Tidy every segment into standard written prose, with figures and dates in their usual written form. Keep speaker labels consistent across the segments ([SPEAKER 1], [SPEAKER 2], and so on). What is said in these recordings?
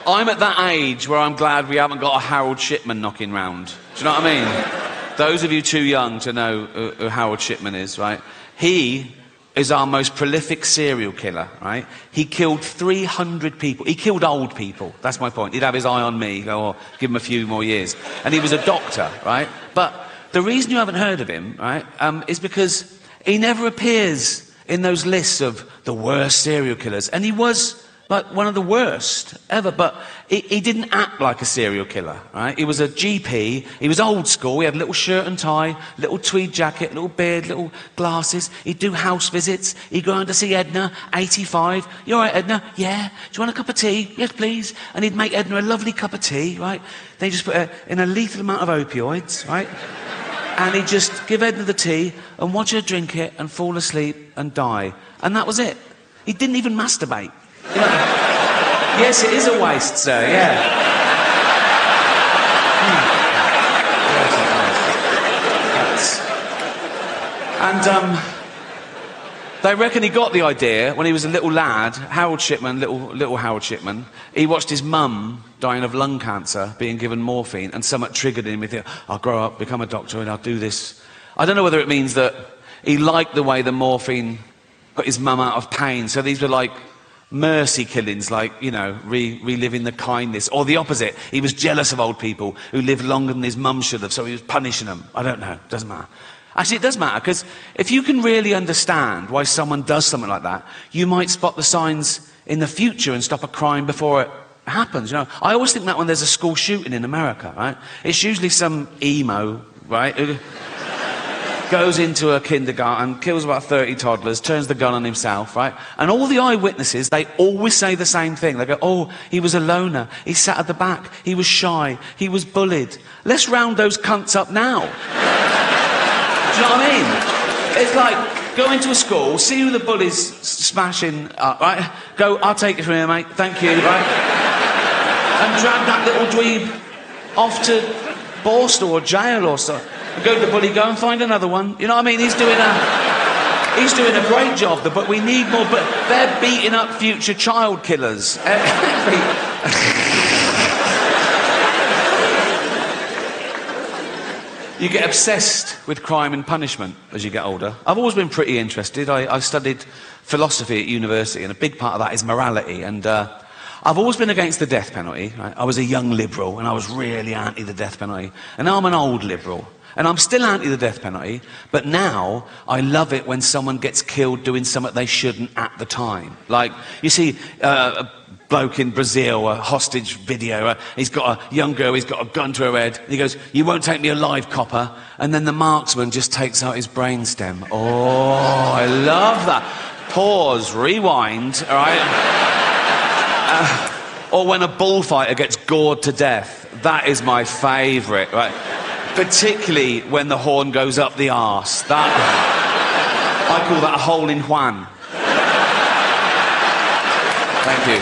[SPEAKER 1] I'm at that age where I'm glad we haven't got a Harold Shipman knocking round. Do you know what I mean? Those of you too young to know who Harold Shipman is, right? He is our most prolific serial killer, right? He killed 300 people. He killed old people. That's my point. He'd have his eye on me, go, oh, give him a few more years. And he was a doctor, right? But the reason you haven't heard of him, right, is because he never appears in those lists of the worst serial killers. And he was like one of the worst ever, but he didn't act like a serial killer, right? He was a GP, he was old school, he had a little shirt and tie, little tweed jacket, little beard, little glasses, he'd do house visits, he'd go on to see Edna, 85, you all right, Edna? Yeah. Do you want a cup of tea? Yes, please. And he'd make Edna a lovely cup of tea, right? Then he'd just put her in a lethal amount of opioids, right? And he'd just give Edna the tea and watch her drink it and fall asleep and die. And that was it. He didn't even masturbate. You know, yes, it is a waste, sir, yeah. And they reckon he got the idea when he was a little lad, Harold Shipman, little Harold Shipman. He watched his mum dying of lung cancer, being given morphine, and somewhat triggered him. He thought, I'll grow up, become a doctor, and I'll do this. I don't know whether it means that he liked the way the morphine got his mum out of pain. So these were like mercy killings, like, you know, reliving the kindness. Or the opposite, he was jealous of old people who lived longer than his mum should have, so he was punishing them. I don't know, doesn't matter. Actually, it does matter, because if you can really understand why someone does something like that, you might spot the signs in the future and stop a crime before it happens. You know, I always think that when there's a school shooting in America, right, it's usually some emo, right, who goes into a kindergarten, kills about 30 toddlers, turns the gun on himself, right? And all the eyewitnesses, they always say the same thing. They go, oh, he was a loner, he sat at the back, he was shy, he was bullied. Let's round those cunts up now. Do you know what I mean? It's like, go into a school, see who the bully's smashing up, right? Go, I'll take it from here, mate, thank you, right? And drag that little dweeb off to Borstal or jail or something. Go to the bully, go and find another one. You know what I mean? He's doing a great job, but we need more. But they're beating up future child killers. You get obsessed with crime and punishment as you get older. I've always been pretty interested. I studied philosophy at university, and a big part of that is morality. And I've always been against the death penalty. Right? I was a young liberal, and I was really anti the death penalty. And now I'm an old liberal. And I'm still anti the death penalty, but now I love it when someone gets killed doing something they shouldn't at the time. Like, you see a bloke in Brazil, a hostage video, he's got a young girl, he's got a gun to her head, and he goes, you won't take me alive, copper, and then the marksman just takes out his brainstem. Oh, I love that. Pause, rewind, all right? Or when a bullfighter gets gored to death. That is my favourite, right? Particularly when the horn goes up the arse. That, I call that a hole in Juan. Thank you.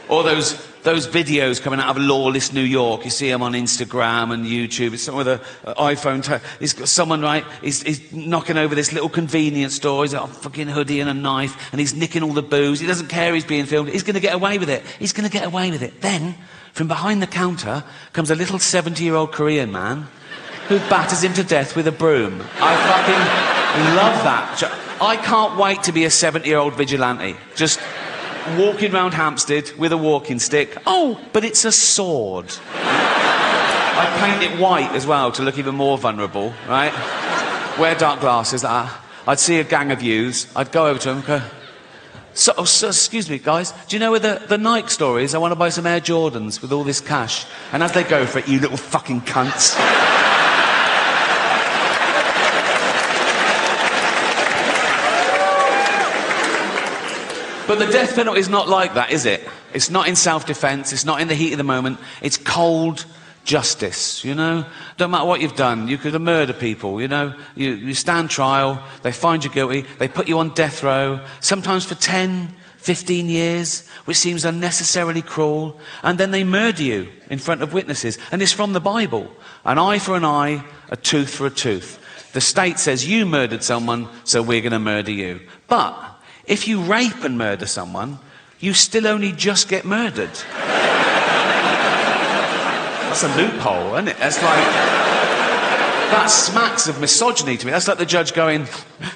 [SPEAKER 1] Or those videos coming out of lawless New York. You see them on Instagram and YouTube. It's someone with an iPhone. He's got someone, right, he's knocking over this little convenience store. He's got a fucking hoodie and a knife, and he's nicking all the booze. He doesn't care he's being filmed. He's going to get away with it. He's going to get away with it. Then, from behind the counter, comes a little 70-year-old Korean man who batters him to death with a broom. I fucking love that. I can't wait to be a 70-year-old vigilante. Just walking round Hampstead with a walking stick. Oh, but it's a sword. I paint it white as well to look even more vulnerable, right? Wear dark glasses. I'd see a gang of youths. I'd go over to them and go, so, excuse me, guys, do you know where the Nike store is? I want to buy some Air Jordans with all this cash. And as they go for it, you little fucking cunts. But the death penalty is not like that, is it? It's not in self-defense, it's not in the heat of the moment, it's cold justice, you know? Don't matter what you've done, you could have murdered people, you know? You stand trial, they find you guilty, they put you on death row, sometimes for 10, 15 years, which seems unnecessarily cruel, and then they murder you in front of witnesses. And it's from the Bible. An eye for an eye, a tooth for a tooth. The state says you murdered someone, so we're going to murder you. But If you rape and murder someone, you still only just get murdered. That's a loophole, isn't it? That's like... That smacks of misogyny to me. That's like the judge going,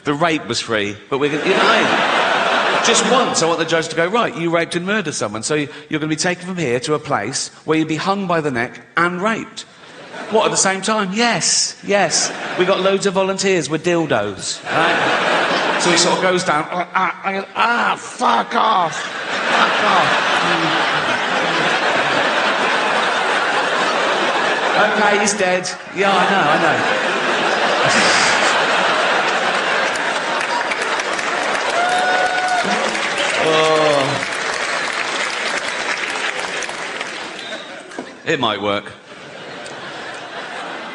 [SPEAKER 1] the rape was free, but we're going to... You know what I mean? Just once, I want the judge to go, right, you raped and murdered someone, so you're going to be taken from here to a place where you'd be hung by the neck and raped. What, at the same time? Yes, yes. We got loads of volunteers with dildos, right? So he sort of goes down, fuck off. Fuck off. Okay, he's dead. Yeah, I know. Oh. It might work.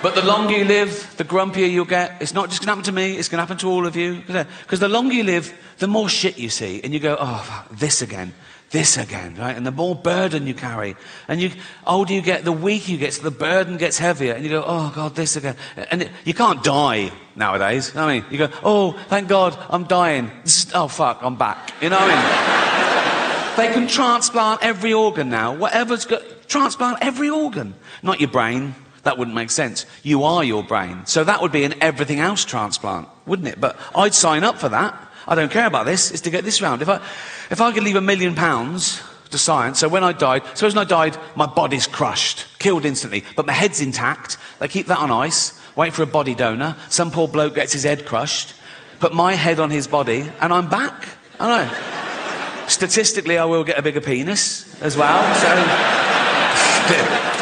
[SPEAKER 1] But the longer you live, the grumpier you'll get. It's not just going to happen to me, it's going to happen to all of you. Because the longer you live, the more shit you see. And you go, oh, fuck, this again, right? And the more burden you carry. And the older you get, the weaker you get, so the burden gets heavier. And you go, oh, God, this again. And you can't die nowadays. You know what I mean? You go, oh, thank God, I'm dying. Oh, fuck, I'm back. You know what I mean? They can transplant every organ now. Whatever's got... Transplant every organ. Not your brain. That wouldn't make sense. You are your brain. So that would be an everything else transplant, wouldn't it? But I'd sign up for that. I don't care about this. It's to get this round. If I could leave £1 million to science, so when I died, suppose when I died, my body's crushed, killed instantly, but my head's intact. They keep that on ice, wait for a body donor. Some poor bloke gets his head crushed, put my head on his body, and I'm back. I know. Statistically, I will get a bigger penis as well, so...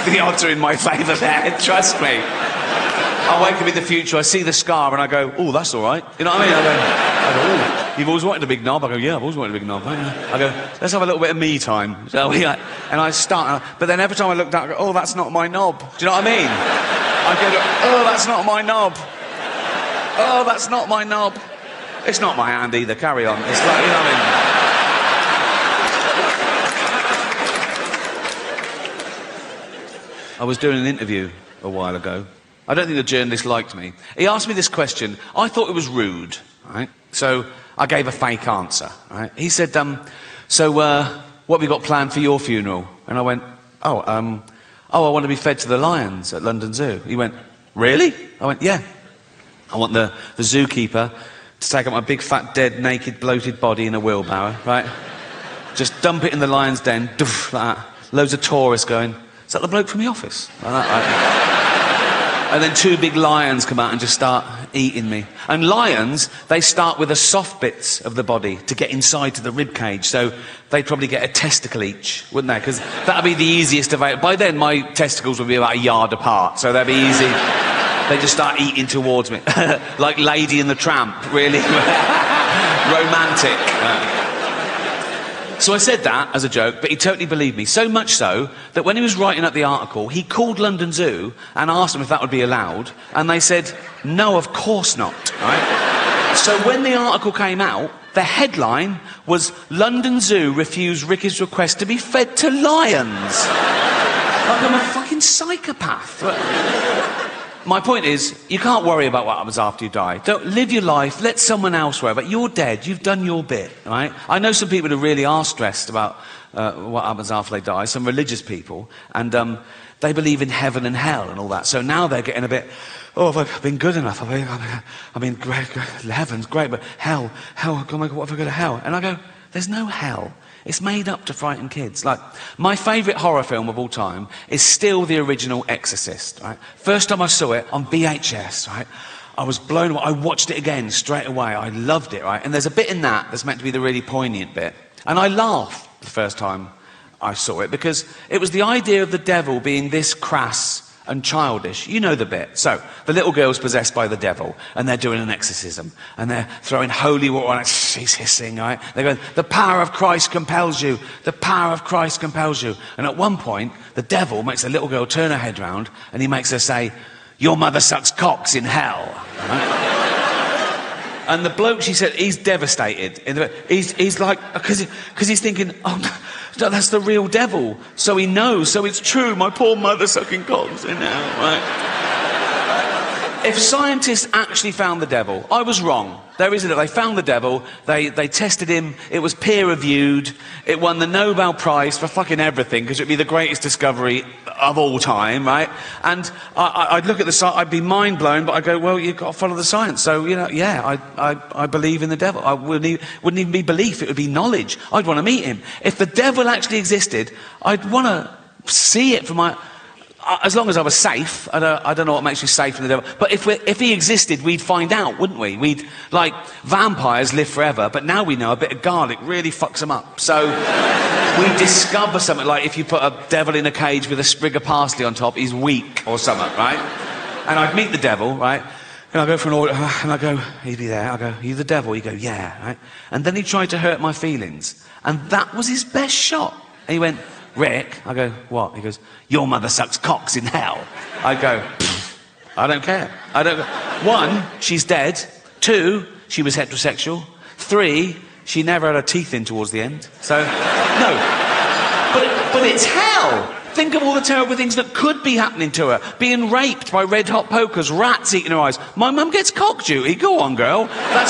[SPEAKER 1] The odds are in my favour there, trust me. I wake up in the future, I see the scar and I go, oh, that's all right. You know what I mean? I go, oh, you've always wanted a big knob? I go, yeah, I've always wanted a big knob. I go, let's have a little bit of me time. So and I start, but then every time I look down, I go, oh, that's not my knob. Do you know what I mean? I go, oh, that's not my knob. Oh, that's not my knob. It's not my hand either, carry on. It's like, you know what I mean? I was doing an interview a while ago. I don't think the journalist liked me. He asked me this question. I thought it was rude, right? So I gave a fake answer, right? He said, so what have you got planned for your funeral? And I went, I want to be fed to the lions at London Zoo. He went, really? I went, yeah. I want the zookeeper to take up my big, fat, dead, naked, bloated body in a wheelbarrow, right? Just dump it in the lion's den, doof, like that. Loads of tourists going, is that the bloke from the office? Like that, right? And then 2 big lions come out and just start eating me. And lions, they start with the soft bits of the body to get inside to the rib cage. So they'd probably get a testicle each, wouldn't they? Because that'd be the easiest of it. By then, my testicles would be about a yard apart, so they'd be easy. They just start eating towards me. Like Lady and the Tramp, really. Romantic. So I said that as a joke, but he totally believed me. So much so that when he was writing up the article, he called London Zoo and asked them if that would be allowed, and they said, no, of course not, right? So when the article came out, the headline was, London Zoo refused Ricky's request to be fed to lions. Like I'm a fucking psychopath. My point is, you can't worry about what happens after you die. Don't live your life, let someone else worry about it. You're dead, you've done your bit, right? I know some people who really are stressed about what happens after they die, some religious people, and they believe in heaven and hell and all that. So now they're getting a bit, oh, have I been good enough? I mean, great, heaven's great, but hell, oh my God, what if I go to hell? And I go, there's no hell. It's made up to frighten kids. Like, my favourite horror film of all time is still the original Exorcist, right? First time I saw it on VHS, right? I was blown away. I watched it again straight away. I loved it, right? And there's a bit in that that's meant to be the really poignant bit. And I laughed the first time I saw it because it was the idea of the devil being this crass and childish. You know the bit. So, the little girl's possessed by the devil, and they're doing an exorcism, and they're throwing holy water on it. She's hissing, right? They're going, the power of Christ compels you. The power of Christ compels you. And at one point, the devil makes the little girl turn her head round, and he makes her say, your mother sucks cocks in hell. Right? And the bloke, she said, he's devastated. He's like, because he's thinking, oh, no, that's the real devil. So he knows, so it's true, my poor mother sucking cocks in hell, right? if scientists actually found the devil, I was wrong. There isn't it. They found the devil, they tested him, it was peer-reviewed, it won the Nobel Prize for fucking everything, because it'd be the greatest discovery of all time, right? And I'd look at the science, I'd be mind-blown, but I'd go, well, you've got to follow the science. So, you know, yeah, I believe in the devil. I wouldn't even be belief, it would be knowledge. I'd want to meet him. If the devil actually existed, I'd want to see it for my... As long as I was safe, I don't know what makes you safe from the devil. But if he existed, we'd find out, wouldn't we? Like, vampires live forever, but now we know a bit of garlic really fucks them up. So we discover something, like if you put a devil in a cage with a sprig of parsley on top, he's weak or something, right? And I'd meet the devil, right? And I'd go for an order, and I'd go, he'd be there. I'd go, you the devil? He'd go, yeah, right? And then he tried to hurt my feelings. And that was his best shot. And he went, Rick, I go, what? He goes, your mother sucks cocks in hell. I go, I don't care. I don't. 1, she's dead. 2, she was heterosexual. 3, she never had her teeth in towards the end. So, no. But it's hell. Think of all the terrible things that could be happening to her. Being raped by red-hot pokers, rats eating her eyes. My mum gets cock duty. Go on, girl. That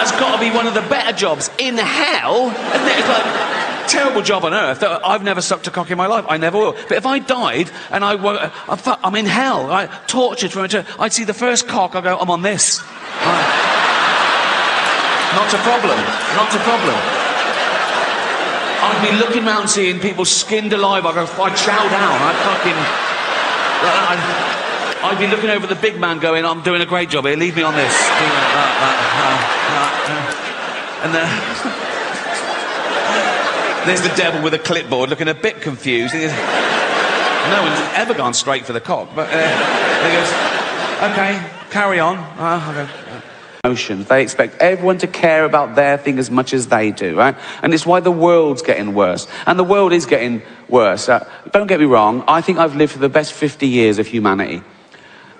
[SPEAKER 1] has got to be one of the better jobs in hell. Isn't it? It's like... terrible job on earth. I've never sucked a cock in my life. I never will. But if I died and I'm in hell, right, tortured from eternity, I'd see the first cock, I'd go, I'm on this. Not a problem. Not a problem. I'd be looking round seeing people skinned alive. I'd go, I'd chow down. I'd be looking over the big man going, I'm doing a great job here, leave me on this. And there's the devil with a clipboard looking a bit confused. No one's ever gone straight for the cock, but he goes, okay, carry on. Emotions. They expect everyone to care about their thing as much as they do, right? And it's why the world's getting worse. And the world is getting worse. Don't get me wrong, I think I've lived for the best 50 years of humanity.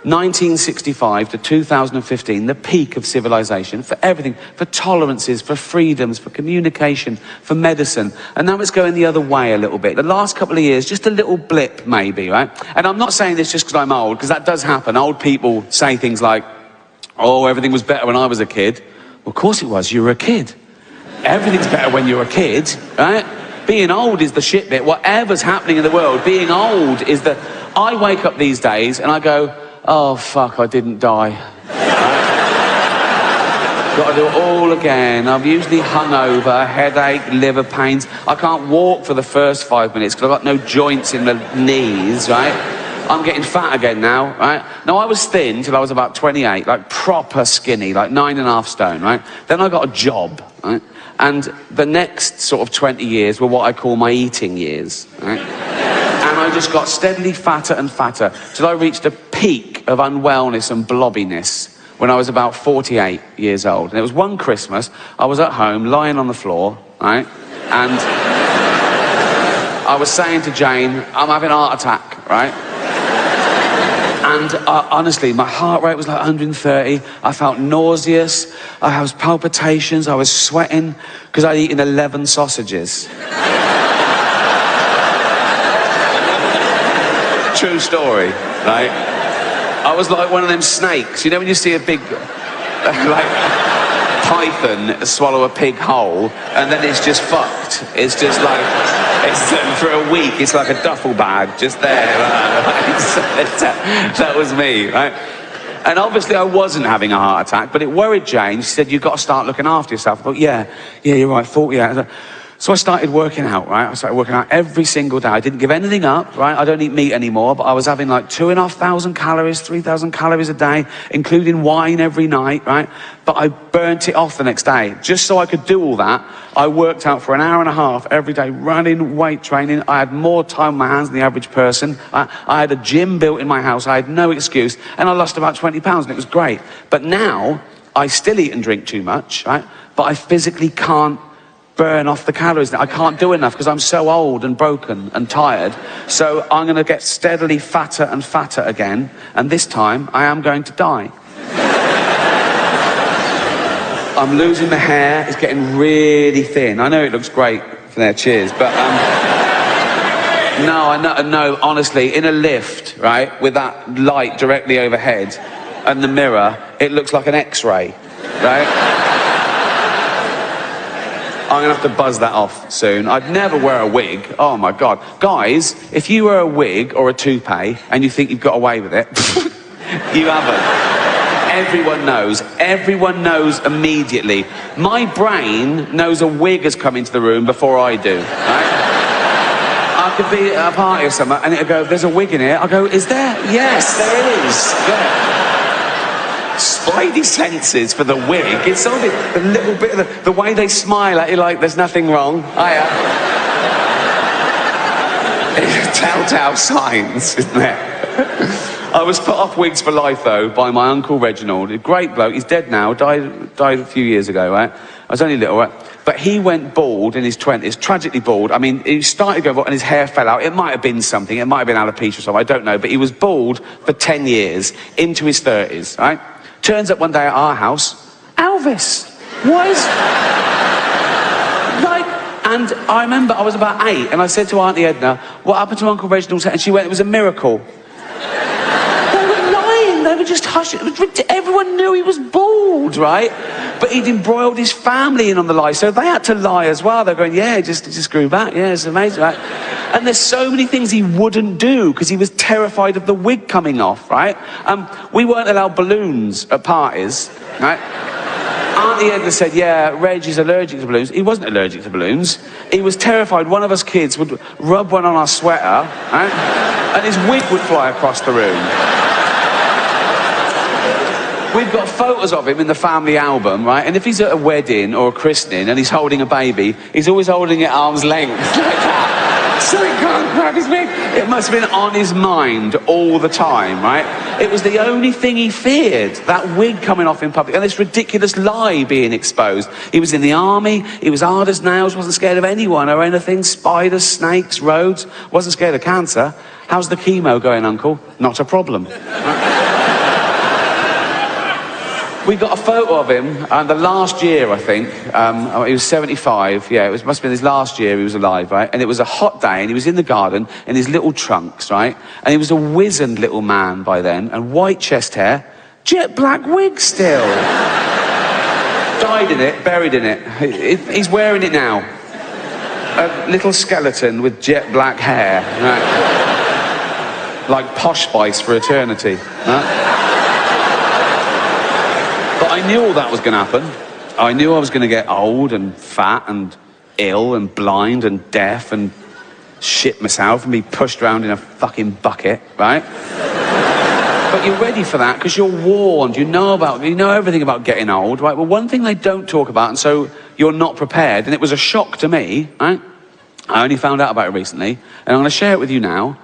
[SPEAKER 1] 1965 to 2015, the peak of civilization, for everything, for tolerances, for freedoms, for communication, for medicine. And now it's going the other way a little bit. The last couple of years, just a little blip maybe, right? And I'm not saying this just because I'm old, because that does happen. Old people say things like, oh, everything was better when I was a kid. Well, of course it was, you were a kid. Everything's better when you're a kid, right? Being old is the shit bit. Whatever's happening in the world, being old is the... I wake up these days and I go, oh, fuck, I didn't die. Got to do it all again. I'm usually hungover, headache, liver pains. I can't walk for the first 5 minutes because I've got no joints in the knees, right? I'm getting fat again now, right? Now, I was thin till I was about 28, like proper skinny, like 9.5 stone, right? Then I got a job, right? And the next sort of 20 years were what I call my eating years, right? And I just got steadily fatter and fatter till I reached a peak of unwellness and blobbiness when I was about 48 years old. And it was one Christmas, I was at home, lying on the floor, right? And I was saying to Jane, I'm having a heart attack, right? And honestly, my heart rate was like 130. I felt nauseous. I was palpitations. I was sweating because I'd eaten 11 sausages. True story, right? I was like one of them snakes. You know when you see a big, like, python swallow a pig whole, and then it's just fucked. It's just like, it's for a week, it's like a duffel bag, just there. That was me, right? And obviously I wasn't having a heart attack, but it worried Jane. She said, you've got to start looking after yourself. I thought, yeah, you're right, 48. So I started working out, right? I started working out every single day. I didn't give anything up, right? I don't eat meat anymore, but I was having like 2,500 calories, 3,000 calories a day, including wine every night, right? But I burnt it off the next day. Just so I could do all that, I worked out for an hour and a half every day, running, weight training. I had more time on my hands than the average person. I had a gym built in my house. I had no excuse. And I lost about 20 pounds, and it was great. But now, I still eat and drink too much, right? But I physically can't burn off the calories. I can't do enough because I'm so old and broken and tired. So I'm going to get steadily fatter and fatter again. And this time, I am going to die. I'm losing the hair. It's getting really thin. I know it looks great for their cheers, but No, no, honestly, in a lift, right, with that light directly overhead and the mirror, it looks like an X-ray, right? I'm gonna have to buzz that off soon. I'd never wear a wig. Oh my God. Guys, if you wear a wig or a toupee and you think you've got away with it, you haven't. Everyone knows. Everyone knows immediately. My brain knows a wig has come into the room before I do, right? I could be at a party or something and it'll go, there's a wig in here. I'll go, is there? Yes, there is. Yeah. Spidey senses for the wig. It's only a little bit of the way they smile at you like there's nothing wrong. Telltale signs, isn't there? I was put off wigs for life, though, by my Uncle Reginald. A great bloke. He's dead now. Died a few years ago, right? I was only little, right? But he went bald in his 20s, tragically bald. I mean, he started going bald and his hair fell out. It might have been something. It might have been alopecia or something. I don't know. But he was bald for 10 years, into his 30s, right? Turns up one day at our house, Elvis. What is... like... And I remember I was about 8 and I said to Auntie Edna, what happened to Uncle Reginald? And she went, it was a miracle. They were just hushing. It was ridiculous. Everyone knew he was bald, right? But he'd embroiled his family in on the lie, so they had to lie as well. They're going, yeah, it just grew back. Yeah, it's amazing, right? And there's so many things he wouldn't do because he was terrified of the wig coming off, right? We weren't allowed balloons at parties, right? Auntie Edna said, yeah, Reg is allergic to balloons. He wasn't allergic to balloons. He was terrified one of us kids would rub one on our sweater, right? And his wig would fly across the room. We've got photos of him in the family album, right? And if he's at a wedding or a christening and he's holding a baby, he's always holding it at arm's length, like that. So he can't grab his wig. It must have been on his mind all the time, right? It was the only thing he feared, that wig coming off in public, and this ridiculous lie being exposed. He was in the army, he was hard as nails, wasn't scared of anyone or anything, spiders, snakes, roads, wasn't scared of cancer. How's the chemo going, Uncle? Not a problem. We got a photo of him, the last year, I think. He was 75. Yeah, must have been his last year he was alive, right? And it was a hot day, and he was in the garden in his little trunks, right? And he was a wizened little man by then, and white chest hair, jet black wig still. Died in it, buried in it. He's wearing it now. A little skeleton with jet black hair, right? Like Posh Spice for eternity, right? But I knew all that was going to happen. I knew I was going to get old and fat and ill and blind and deaf and shit myself and be pushed around in a fucking bucket, right? But you're ready for that because you're warned. You know everything about getting old, right? Well, one thing they don't talk about, and so you're not prepared, and it was a shock to me, right? I only found out about it recently, and I'm going to share it with you now.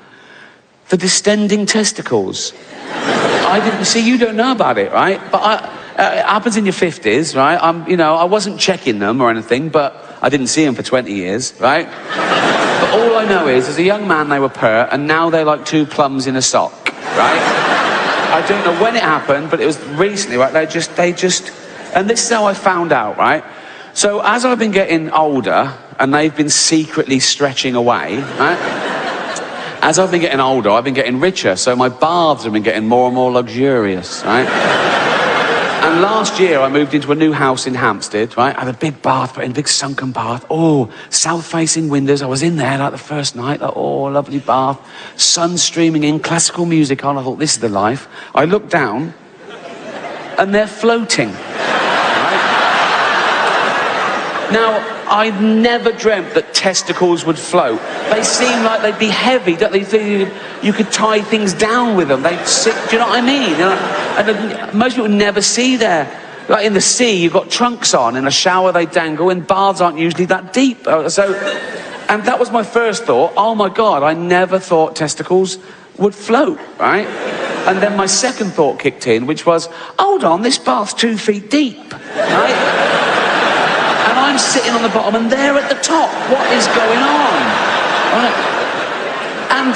[SPEAKER 1] The distending testicles. I didn't see. You don't know about it, right? But it happens in your 50s, right? I wasn't checking them or anything, but I didn't see them for 20 years, right? But all I know is, as a young man, they were pert, and now they're like 2 plums in a sock, right? I don't know when it happened, but it was recently, right? They just, and this is how I found out, right? So as I've been getting older, and they've been secretly stretching away, right? As I've been getting older, I've been getting richer, so my baths have been getting more and more luxurious, right? And last year, I moved into a new house in Hampstead, right? I had a big bath, put in a big sunken bath. Oh, south-facing windows. I was in there, like, the first night. Like, oh, lovely bath. Sun streaming in, classical music on. I thought, this is the life. I looked down, and they're floating. Right? Now, I'd never dreamt that testicles would float. They seem like they'd be heavy, don't they? You could tie things down with them. They'd sit, do you know what I mean? And most people never see there. Like in the sea, you've got trunks on. In a shower, they dangle. And baths aren't usually that deep. And that was my first thought. Oh, my God, I never thought testicles would float, right? And then my second thought kicked in, which was, hold on, this bath's 2 feet deep, right? And I'm sitting on the bottom and they're at the top. What is going on? Right? And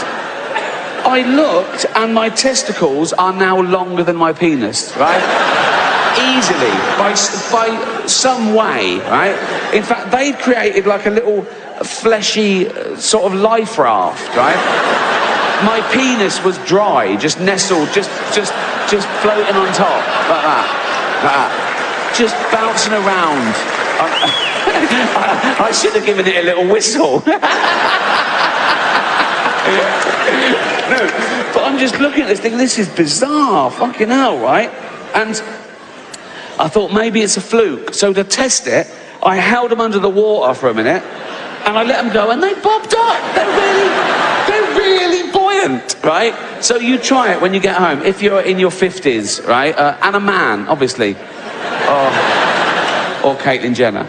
[SPEAKER 1] I looked and my testicles are now longer than my penis, right? easily, by some way, right? In fact, they'd created like a little fleshy sort of life raft, right? My penis was dry, just nestled, just floating on top, like that. Just bouncing around. I should have given it a little whistle. No, but I'm just looking at this thing, this is bizarre, fucking hell, right? And I thought maybe it's a fluke. So to test it, I held them under the water for a minute, and I let them go, and they bobbed up. They're really buoyant, right? So you try it when you get home, if you're in your 50s, right? And a man, obviously. Or Caitlyn Jenner.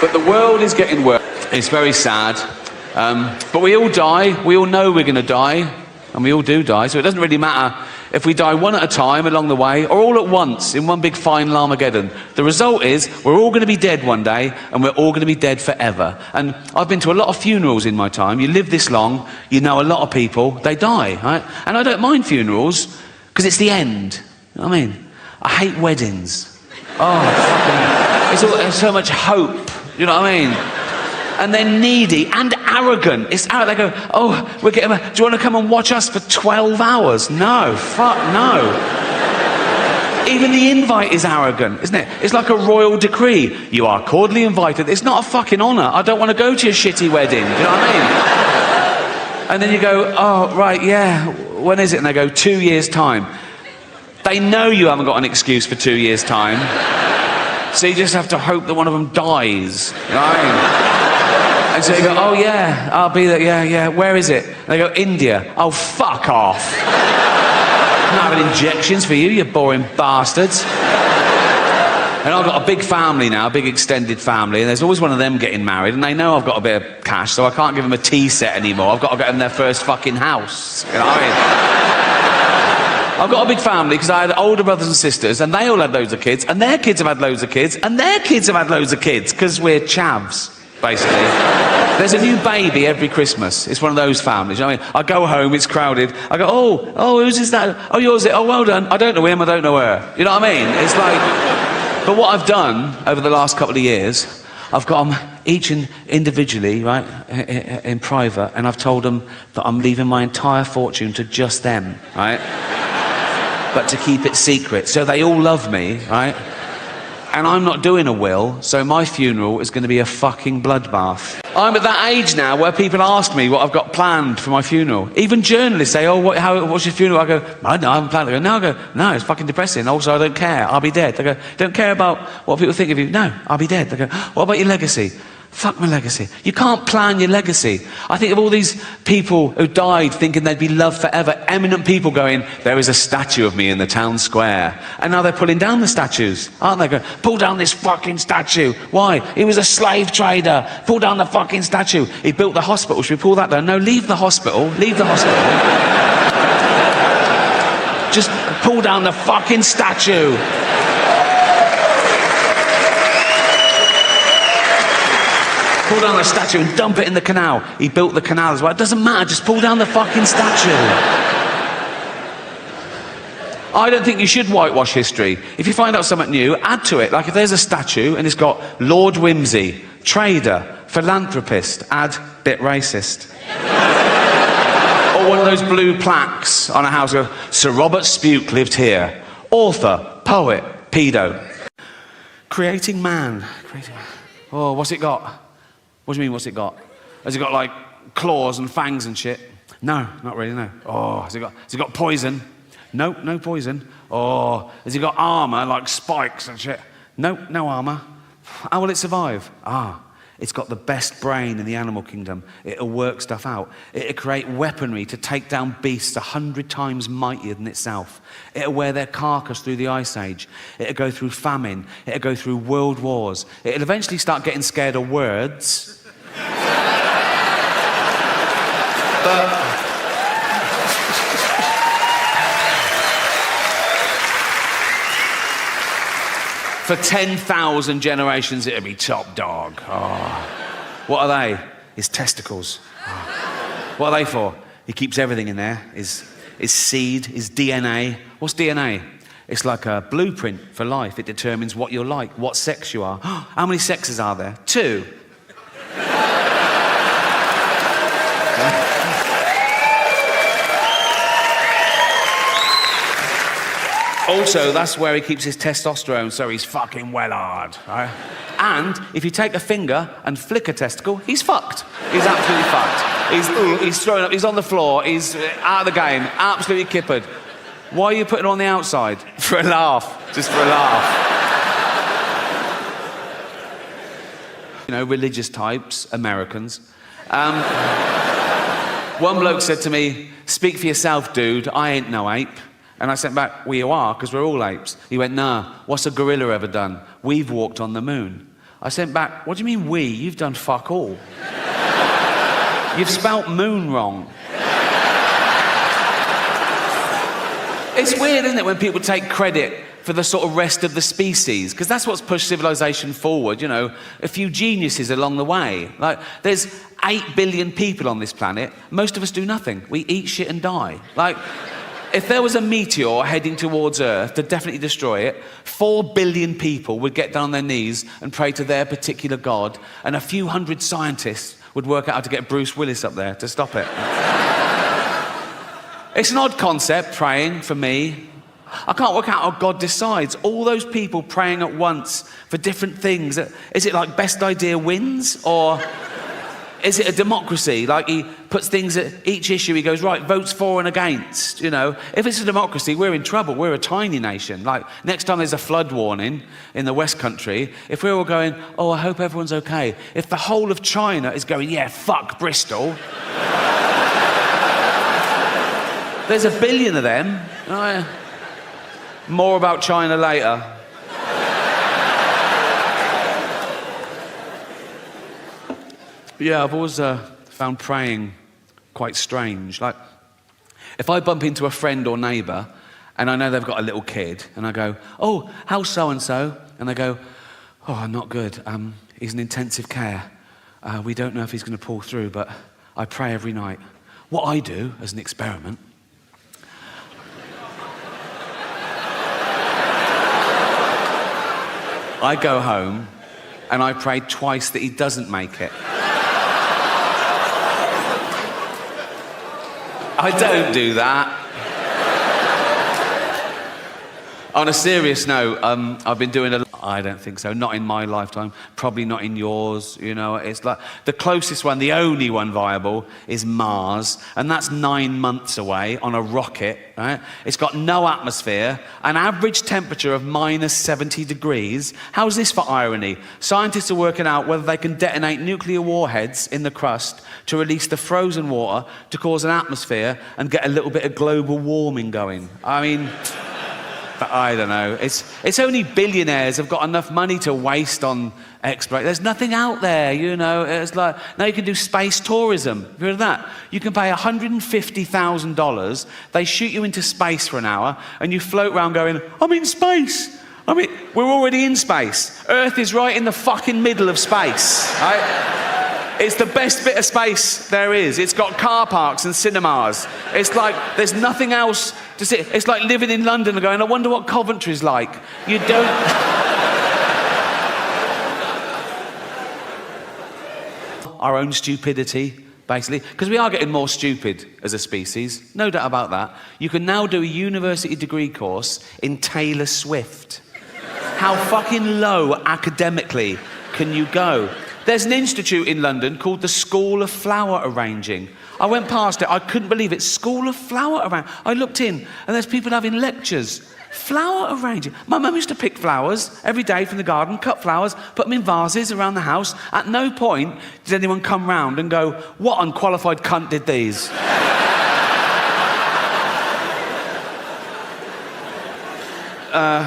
[SPEAKER 1] But the world is getting worse. It's very sad. But we all die. We all know we're going to die. And we all do die. So it doesn't really matter if we die one at a time along the way or all at once in one big final Armageddon. The result is we're all going to be dead one day and we're all going to be dead forever. And I've been to a lot of funerals in my time. You live this long, you know a lot of people, they die, right? And I don't mind funerals because it's the end. You know what I mean? I hate weddings. Oh, it's so much hope. You know what I mean? And they're needy and arrogant. It's out. They go, oh, do you want to come and watch us for 12 hours? No, fuck no. Even the invite is arrogant, isn't it? It's like a royal decree. You are cordially invited. It's not a fucking honour. I don't want to go to your shitty wedding. Do you know what I mean? And then you go, oh, right, yeah, when is it? And they go, 2 years' time. They know you haven't got an excuse for 2 years' time. So you just have to hope that one of them dies. You know what I mean? And so you go, oh yeah, I'll be there, yeah, where is it? And they go, India. Oh, fuck off. I'm not having injections for you, you boring bastards. And I've got a big family now, a big extended family, and there's always one of them getting married, and they know I've got a bit of cash, so I can't give them a tea set anymore. I've got to get them their first fucking house. You know what I mean? I've got a big family because I had older brothers and sisters, and they all had loads of kids, and their kids have had loads of kids, and their kids have had loads of kids, because we're chavs, basically. There's a new baby every Christmas. It's one of those families. You know what I mean? I go home, it's crowded. I go, oh, whose is that? Oh, yours is it? Oh, well done. I don't know him, I don't know her. You know what I mean? It's like... But what I've done over the last couple of years, I've got them each individually, right, in private, and I've told them that I'm leaving my entire fortune to just them, right? But to keep it secret. So they all love me, right? And I'm not doing a will, so my funeral is going to be a fucking bloodbath. I'm at that age now where people ask me what I've got planned for my funeral. Even journalists say, oh, what's your funeral? I go, I haven't planned it. No, I go, no, it's fucking depressing. Also, I don't care. I'll be dead. They go, don't care about what people think of you. No, I'll be dead. They go, what about your legacy? Fuck my legacy. You can't plan your legacy. I think of all these people who died thinking they'd be loved forever. Eminent people going, there is a statue of me in the town square. And now they're pulling down the statues, aren't they? Going, pull down this fucking statue. Why? He was a slave trader. Pull down the fucking statue. He built the hospital. Should we pull that down? No, leave the hospital. Leave the hospital. Just pull down the fucking statue. Pull down the statue and dump it in the canal. He built the canal as well. It doesn't matter, just pull down the fucking statue. I don't think you should whitewash history. If you find out something new, add to it. Like if there's a statue and it's got Lord Whimsy, trader, philanthropist, add bit racist. Or one of those blue plaques on a house of Sir Robert Spuke lived here. Author, poet, pedo. Creating man. Oh, what's it got? What do you mean, what's it got? Has it got, like, claws and fangs and shit? No, not really, no. Oh, has it got poison? No, no poison. Oh, has it got armour, like spikes and shit? No, no armour. How will it survive? It's got the best brain in the animal kingdom. It'll work stuff out. It'll create weaponry to take down beasts 100 times mightier than itself. It'll wear their carcass through the Ice Age. It'll go through famine. It'll go through world wars. It'll eventually start getting scared of words. But... for 10,000 generations, it'll be top dog. Oh. What are they? His testicles. Oh. What are they for? He keeps everything in there. His seed, his DNA. What's DNA? It's like a blueprint for life. It determines what you're like, what sex you are. How many sexes are there? 2. Also, that's where he keeps his testosterone, so he's fucking well hard, right? And if you take a finger and flick a testicle, he's fucked. He's absolutely fucked. He's thrown up, he's on the floor, he's out of the game, absolutely kippered. Why are you putting it on the outside? For a laugh, just for a laugh. You know, religious types, Americans. One bloke said to me, "Speak for yourself, dude, I ain't no ape." And I sent back, "Well, you are, because we're all apes." He went, "Nah, what's a gorilla ever done? We've walked on the moon." I sent back, "What do you mean we? You've done fuck all. You've spelt moon wrong." It's weird, isn't it, when people take credit for the sort of rest of the species, because that's what's pushed civilization forward, you know, a few geniuses along the way. Like, there's 8 billion people on this planet. Most of us do nothing. We eat shit and die. Like, if there was a meteor heading towards Earth to definitely destroy it, 4 billion people would get down on their knees and pray to their particular god, and a few hundred scientists would work out how to get Bruce Willis up there to stop it. It's an odd concept, praying, for me. I can't work out how God decides. All those people praying at once for different things. Is it like best idea wins? Or is it a democracy? Like he puts things at each issue, he goes, right, votes for and against, you know. If it's a democracy, we're in trouble. We're a tiny nation. Like, next time there's a flood warning in the West Country, if we're all going, "Oh, I hope everyone's okay." If the whole of China is going, "Yeah, fuck Bristol." There's a billion of them. More about China later. Yeah, I've always found praying quite strange. Like, if I bump into a friend or neighbour and I know they've got a little kid, and I go, "Oh, how's so-and-so?" And they go, "Oh, not good. He's in intensive care. We don't know if he's going to pull through, but I pray every night." What I do, as an experiment, I go home and I pray twice that he doesn't make it. I don't do that. On a serious note, I've been doing a... I don't think so. Not in my lifetime. Probably not in yours. You know, it's like the closest one, the only one viable, is Mars, and that's 9 months away on a rocket. Right? It's got no atmosphere, an average temperature of minus 70 degrees. How's this for irony? Scientists are working out whether they can detonate nuclear warheads in the crust to release the frozen water to cause an atmosphere and get a little bit of global warming going. I mean... But I don't know. It's only billionaires have got enough money to waste on exploration. There's nothing out there, you know. It's like, now you can do space tourism. Have you heard of that? You can pay $150,000. They shoot you into space for an hour, and you float around going, "I'm in space." I mean, we're already in space. Earth is right in the fucking middle of space, right? It's the best bit of space there is. It's got car parks and cinemas. It's like there's nothing else to see. It's like living in London and going, "I wonder what Coventry's like." You don't... Our own stupidity, basically. Because we are getting more stupid as a species. No doubt about that. You can now do a university degree course in Taylor Swift. How fucking low academically can you go? There's an institute in London called the School of Flower Arranging. I went past it, I couldn't believe it. School of Flower Arranging. I looked in, and there's people having lectures. Flower arranging. My mum used to pick flowers every day from the garden, cut flowers, put them in vases around the house. At no point did anyone come round and go, "What unqualified cunt did these?"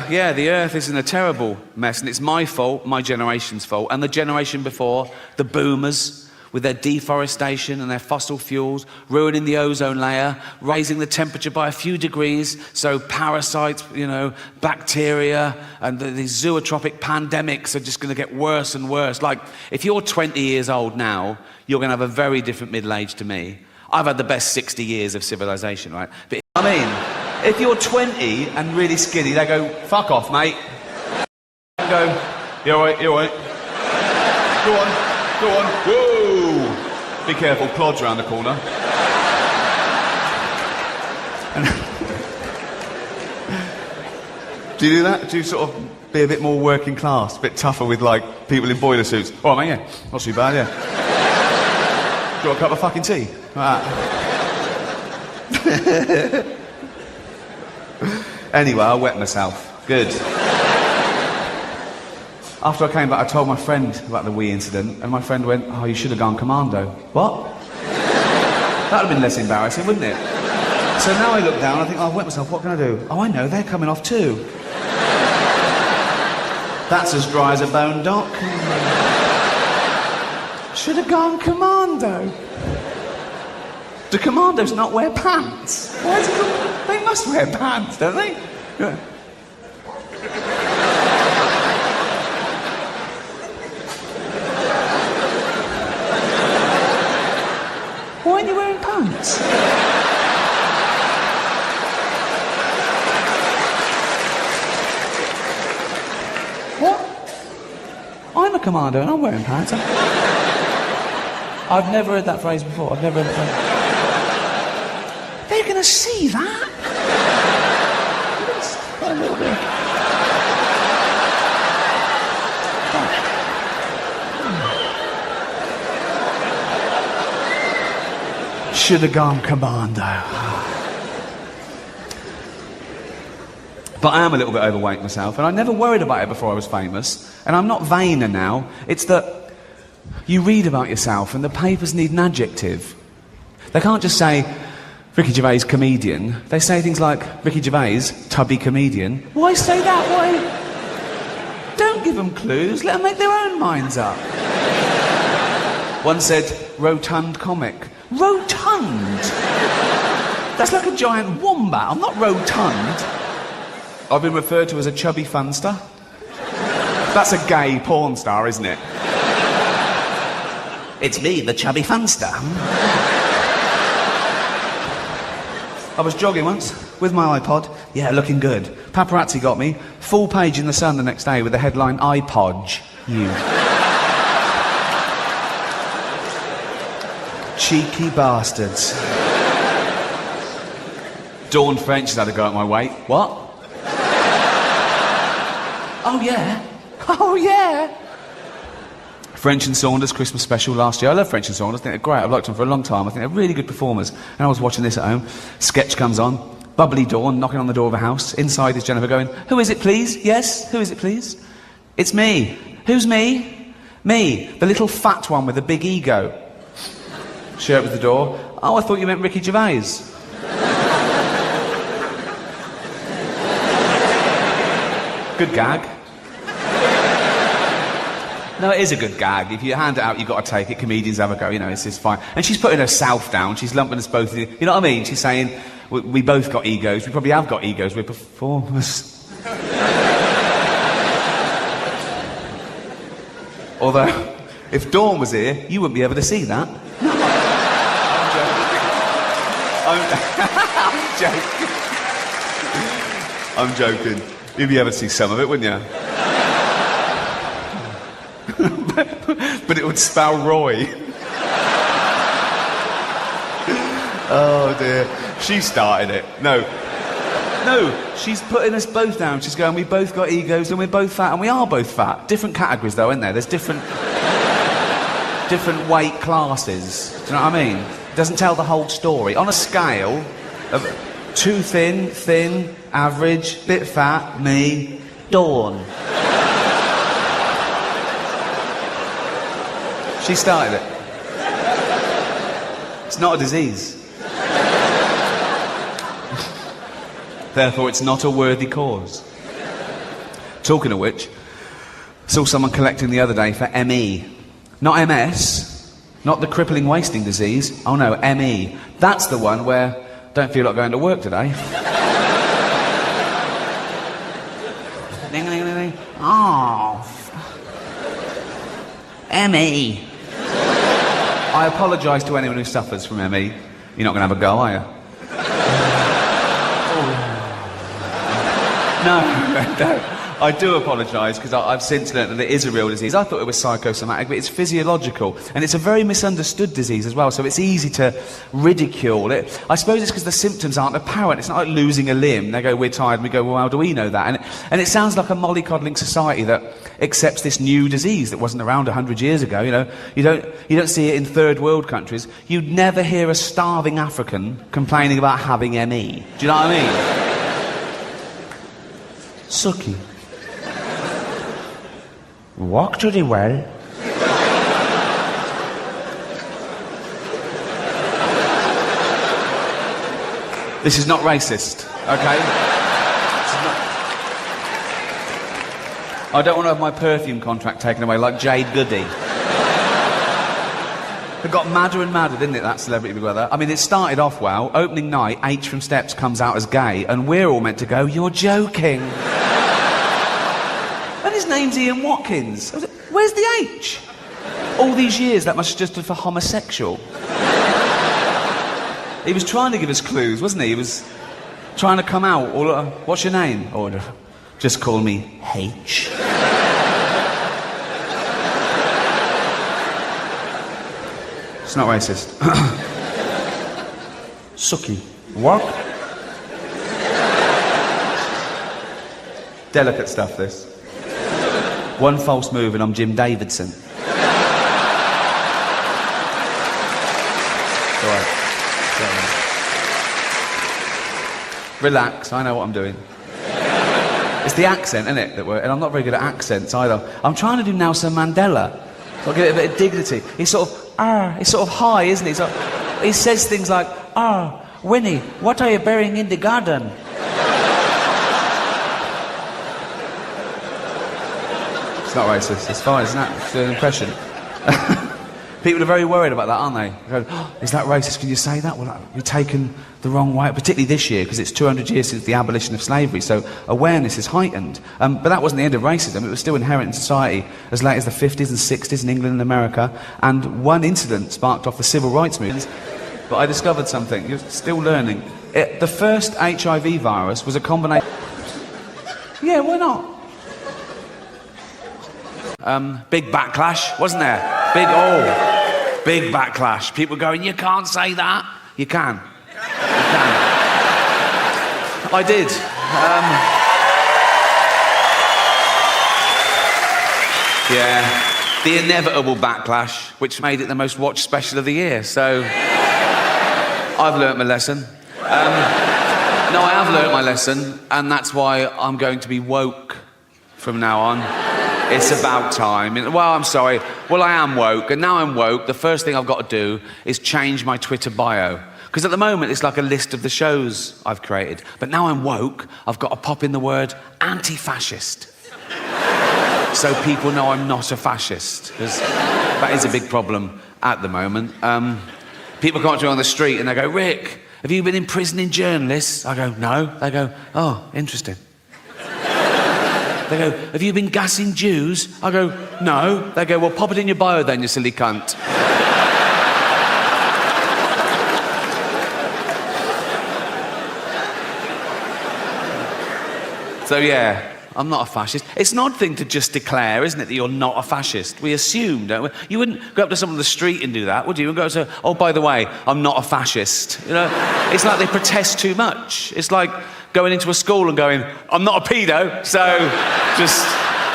[SPEAKER 1] Yeah, the Earth is in a terrible mess, and it's my fault, my generation's fault, and the generation before, the boomers, with their deforestation and their fossil fuels, ruining the ozone layer, raising the temperature by a few degrees, so parasites, you know, bacteria, and these zootropic pandemics are just going to get worse and worse. Like, if you're 20 years old now, you're going to have a very different middle age to me. I've had the best 60 years of civilization, right? But I mean, if you're 20 and really skinny, they go, fuck off, mate. And go, you alright, you alright? Go on, go on. Whoa! Be careful, Plod's round the corner. Do you do that? Do you sort of be a bit more working class, a bit tougher with, like, people in boiler suits? Oh, mate, yeah. Not too bad, yeah. Got a cup of fucking tea? Like that. Anyway, I wet myself. Good. After I came back, I told my friend about the wee incident, and my friend went, oh, you should have gone commando. What? That would have been less embarrassing, wouldn't it? So now I look down, I think, oh, I've wet myself, what can I do? Oh, I know, they're coming off too. That's as dry as a bone, Doc. Should have gone commando. Do commandos not wear pants? Why is it called? They must wear pants, don't they? Yeah. Why aren't you wearing pants? What? I'm a commando and I'm wearing pants. I've never heard that phrase before. I've never heard that phrase. They're going to see that. A little bit. Should have gone commando. But I am a little bit overweight myself, and I never worried about it before I was famous. And I'm not vainer now. It's that you read about yourself, and the papers need an adjective. They can't just say, Ricky Gervais, comedian. They say things like, Ricky Gervais, tubby comedian. Why say that? Why? Don't give them clues. Let them make their own minds up. One said, rotund comic. Rotund? That's like a giant wombat. I'm not rotund. I've been referred to as a chubby funster. That's a gay porn star, isn't it? It's me, the chubby funster. I was jogging once with my iPod. Yeah, looking good. Paparazzi got me. Full page in the Sun the next day with the headline, iPodge you. Cheeky bastards. Dawn French has had a go at my weight. What? Oh, yeah. Oh, yeah. French and Saunders Christmas special last year. I love French and Saunders. I think they're great. I've liked them for a long time. I think they're really good performers. And I was watching this at home. Sketch comes on. Bubbly Dawn knocking on the door of a house. Inside is Jennifer going, who is it, please? Yes? Who is it, please? It's me. Who's me? Me. The little fat one with the big ego. She opens the door. Oh, I thought you meant Ricky Gervais. Good gag. No, it is a good gag. If you hand it out, you've got to take it. Comedians have a go, you know, it's just fine. And she's putting herself down. She's lumping us both in. You know what I mean? She's saying, we both got egos. We probably have got egos. We're performers. Although, if Dawn was here, you wouldn't be able to see that. I'm joking. You'd be able to see some of it, wouldn't you? But it would spell Roy. Oh dear. She started it. No, she's putting us both down. She's going, we both got egos and we're both fat, and we are both fat. Different categories though, isn't there? There's different weight classes. Do you know what I mean? It doesn't tell the whole story. On a scale of too thin, average, bit fat, me, Dawn. She started it. It's not a disease. Therefore, it's not a worthy cause. Talking of which, saw someone collecting the other day for ME. Not MS, not the crippling wasting disease. Oh no, ME. That's the one where don't feel like going to work today. Ding, ding, ding, ding. Oh. ME. I apologise to anyone who suffers from ME. You're not going to have a go, are you? No. I do apologise, because I've since learnt that it is a real disease. I thought it was psychosomatic, but it's physiological. And it's a very misunderstood disease as well, so it's easy to ridicule it. I suppose it's because the symptoms aren't apparent. It's not like losing a limb. They go, we're tired, and we go, well, how do we know that? And it sounds like a mollycoddling society that accepts this new disease that wasn't around 100 years ago. You know, you don't see it in third world countries. You'd never hear a starving African complaining about having ME. Do you know what I mean? Sucky. Walked really well. This is not racist, okay? I don't want to have my perfume contract taken away like Jade Goody. It got madder and madder, didn't it, that Celebrity Big Brother? I mean, it started off well. Opening night, H from Steps comes out as gay, and we're all meant to go, you're joking. And his name's Ian Watkins. I was like, where's the H? All these years, that must have just stood for homosexual. He was trying to give us clues, wasn't he? He was trying to come out. Or, what's your name? Or, just call me H. It's not racist. Sucky. Work. Delicate stuff, this. One false move and I'm Jim Davidson. It's all right. It's all right. Relax, I know what I'm doing. It's the accent, isn't it? And I'm not very good at accents either. I'm trying to do Nelson Mandela. So I'll give it a bit of dignity. He's sort of high, isn't he? He says things like, Winnie, what are you burying in the garden? It's not racist, it's fine, isn't it? It's an impression. People are very worried about that, aren't they? They go, is that racist? Can you say that? Well, you're taken the wrong way, particularly this year, because it's 200 years since the abolition of slavery, so awareness is heightened. But that wasn't the end of racism. It was still inherent in society as late as the 50s and 60s in England and America, and one incident sparked off the civil rights movement. But I discovered something. You're still learning. The first HIV virus was a combination... Yeah, why not? Big backlash, wasn't there? Big backlash. People going, you can't say that. You can. You can. I did. Yeah. The inevitable backlash, which made it the most watched special of the year. So, I've learnt my lesson. No, I have learnt my lesson, and that's why I'm going to be woke from now on. It's about time. Well, I'm sorry. Well, I am woke, and now I'm woke. The first thing I've got to do is change my Twitter bio. Because at the moment, it's like a list of the shows I've created. But now I'm woke, I've got to pop in the word anti-fascist. So people know I'm not a fascist. Because that is a big problem at the moment. People come up to me on the street and they go, Rick, have you been imprisoning journalists? I go, no. They go, oh, interesting. They go, have you been gassing Jews? I go, no. They go, well, pop it in your bio then, you silly cunt. So, yeah, I'm not a fascist. It's an odd thing to just declare, isn't it, that you're not a fascist? We assume, don't we? You wouldn't go up to someone on the street and do that, would you? And go say, oh, by the way, I'm not a fascist. You know, it's like they protest too much. It's like going into a school and going, I'm not a pedo, so just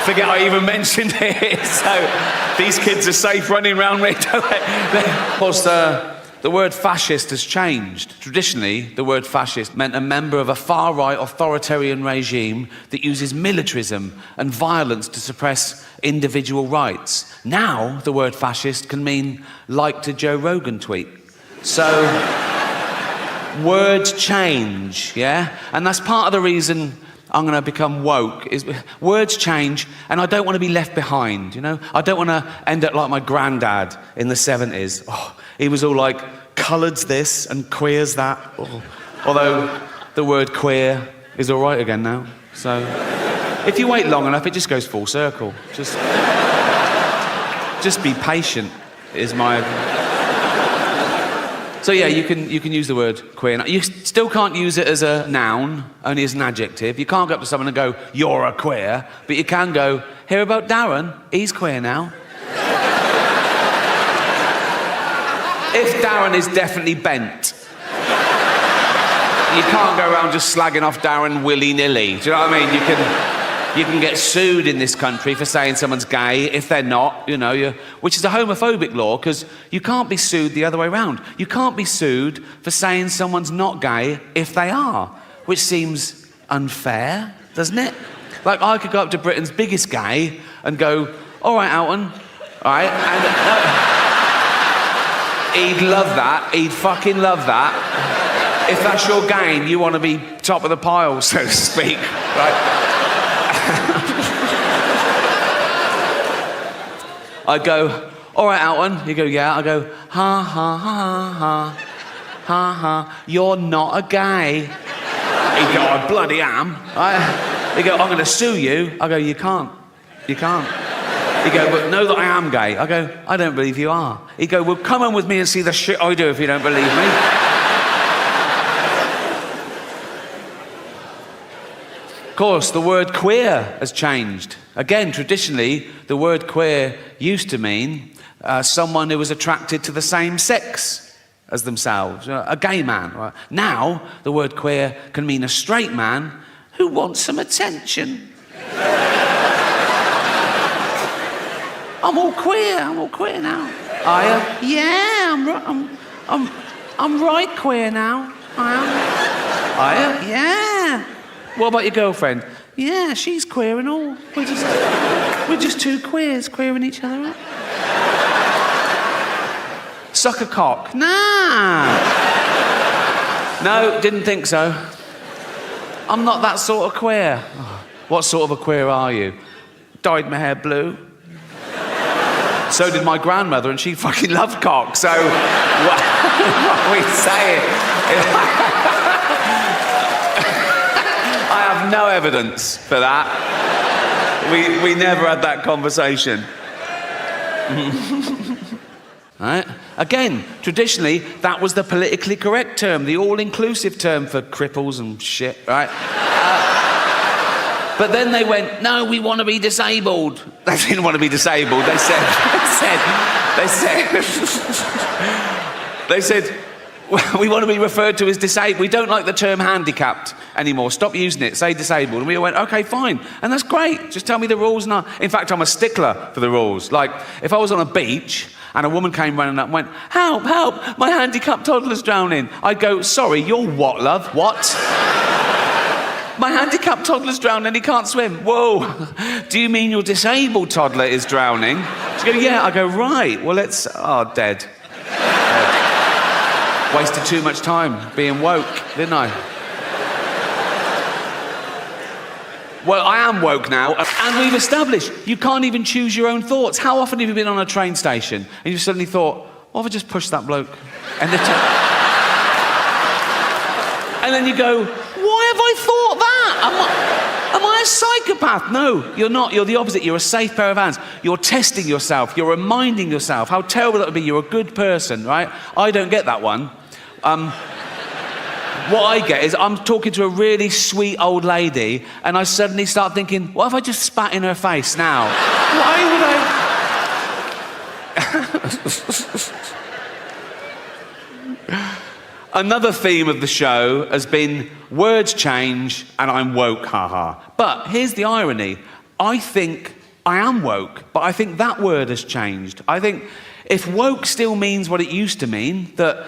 [SPEAKER 1] forget I even mentioned it. So these kids are safe running around me, don't they? Of course, the word fascist has changed. Traditionally, the word fascist meant a member of a far-right authoritarian regime that uses militarism and violence to suppress individual rights. Now, the word fascist can mean liked a Joe Rogan tweet. So, words change, yeah? And that's part of the reason I'm going to become woke, is words change, and I don't want to be left behind, you know? I don't want to end up like my granddad in the 70s. Oh, he was all like, coloureds this and queers that. Oh. Although the word queer is all right again now. So if you wait long enough, it just goes full circle. Just be patient is my... So yeah, you can use the word queer. Now, you still can't use it as a noun, only as an adjective. You can't go up to someone and go, "You're a queer," but you can go, "Hear about Darren? He's queer now." If Darren is definitely bent. You can't go around just slagging off Darren willy-nilly. Do you know what I mean? You can get sued in this country for saying someone's gay if they're not, you know, which is a homophobic law, because you can't be sued the other way around. You can't be sued for saying someone's not gay if they are, which seems unfair, doesn't it? Like, I could go up to Britain's biggest gay and go, "All right, Alton," all right? And he'd love that. He'd fucking love that. If that's your game, you want to be top of the pile, so to speak, right? I go, "All right, Alton." You go, "Yeah." I go, "Ha, ha, ha, ha, ha, ha, you're not a gay." He'd go, "I bloody am." He'd go, "I'm going to sue you." I go, "You can't. You can't." He'd go, "But know that I am gay." I go, "I don't believe you are." He'd go, "Well, come on with me and see the shit I do if you don't believe me." Of course, the word queer has changed. Again, traditionally, the word queer used to mean someone who was attracted to the same sex as themselves, a gay man. Right? Now, the word queer can mean a straight man who wants some attention. I'm all queer now. Are you? Yeah, I'm right queer now. I am. Are you? Yeah. What about your girlfriend? Yeah, she's queer and all. We're just two queers queering each other up. Suck a cock? Nah. No, didn't think so. I'm not that sort of queer. Oh, what sort of a queer are you? Dyed my hair blue. So did my grandmother, and she fucking loved cock, so what are we saying? I have no evidence for that. We never had that conversation. Right? Again, traditionally, that was the politically correct term, the all-inclusive term for cripples and shit, right? But then they went, "No, we want to be disabled." They didn't want to be disabled. They said, "We want to be referred to as disabled. We don't like the term handicapped anymore. Stop using it. Say disabled." And we went, "Okay, fine." And that's great. Just tell me the rules. And in fact, I'm a stickler for the rules. Like, if I was on a beach and a woman came running up and went, "Help, help, my handicapped toddler's drowning," I'd go, "Sorry, you're what, love? What?" "My handicapped toddler's drowning and he can't swim." "Whoa, do you mean your disabled toddler is drowning?" She'd go, "Yeah." I go, "Right, well, let's..." Oh, dead. Wasted too much time being woke, didn't I? Well, I am woke now, and we've established you can't even choose your own thoughts. How often have you been on a train station and you've suddenly thought, "What if I just pushed that bloke?" And then you go, "Why have I thought that? Am I a psychopath?" No, you're not. You're the opposite. You're a safe pair of hands. You're testing yourself. You're reminding yourself how terrible that would be. You're a good person, right? I don't get that one. What I get is I'm talking to a really sweet old lady and I suddenly start thinking, what if I just spat in her face now? Why would I... Another theme of the show has been words change and I'm woke, haha. But here's the irony. I think I am woke, but I think that word has changed. I think if woke still means what it used to mean, that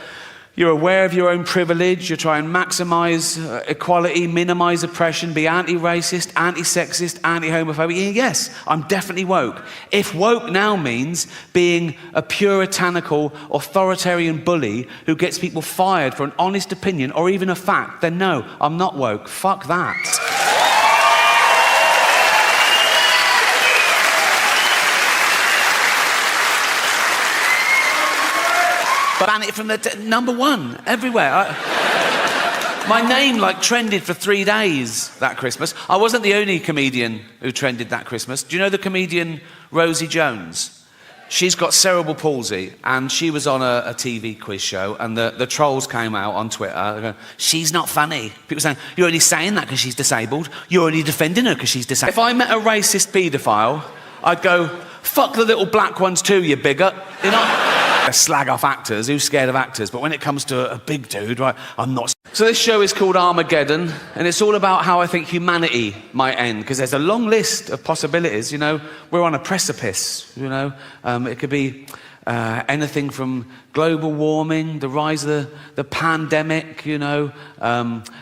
[SPEAKER 1] you're aware of your own privilege, you try and maximise equality, minimise oppression, be anti-racist, anti-sexist, anti-homophobic. Yes, I'm definitely woke. If woke now means being a puritanical, authoritarian bully who gets people fired for an honest opinion or even a fact, then no, I'm not woke. Fuck that. Ban it from the number one everywhere. My name trended for 3 days that Christmas. I wasn't the only comedian who trended that Christmas. Do you know the comedian Rosie Jones? she's got cerebral palsy, and she was on a TV quiz show, and the trolls came out on Twitter going, she's not funny. People saying, you're only saying that because she's disabled. You're only defending her because she's disabled. If I met a racist paedophile, I'd go, fuck the little black ones too, you bigot. You know? Slag off actors, who's scared of actors? But when it comes to a big dude, right, I'm not. So this show is called Armageddon, and it's all about how I think humanity might end, because there's a long list of possibilities, you know. We're on a precipice, you know. It could be anything from global warming, the rise of the pandemic, you know,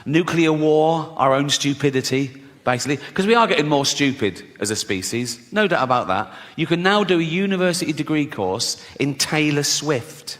[SPEAKER 1] nuclear war, our own stupidity, basically, because we are getting more stupid as a species, no doubt about that. You can now do a university degree course in Taylor Swift.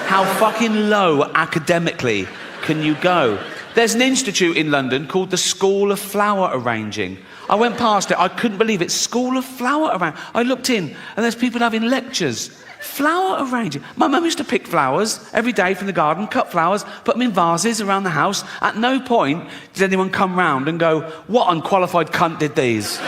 [SPEAKER 1] How fucking low academically can you go? There's an institute in London called the School of Flower Arranging. I went past it, I couldn't believe it. School of Flower Arranging. I looked in, and there's people having lectures. Flower arranging. My mum used to pick flowers every day from the garden, cut flowers, put them in vases around the house. At no point did anyone come round and go, what unqualified cunt did these?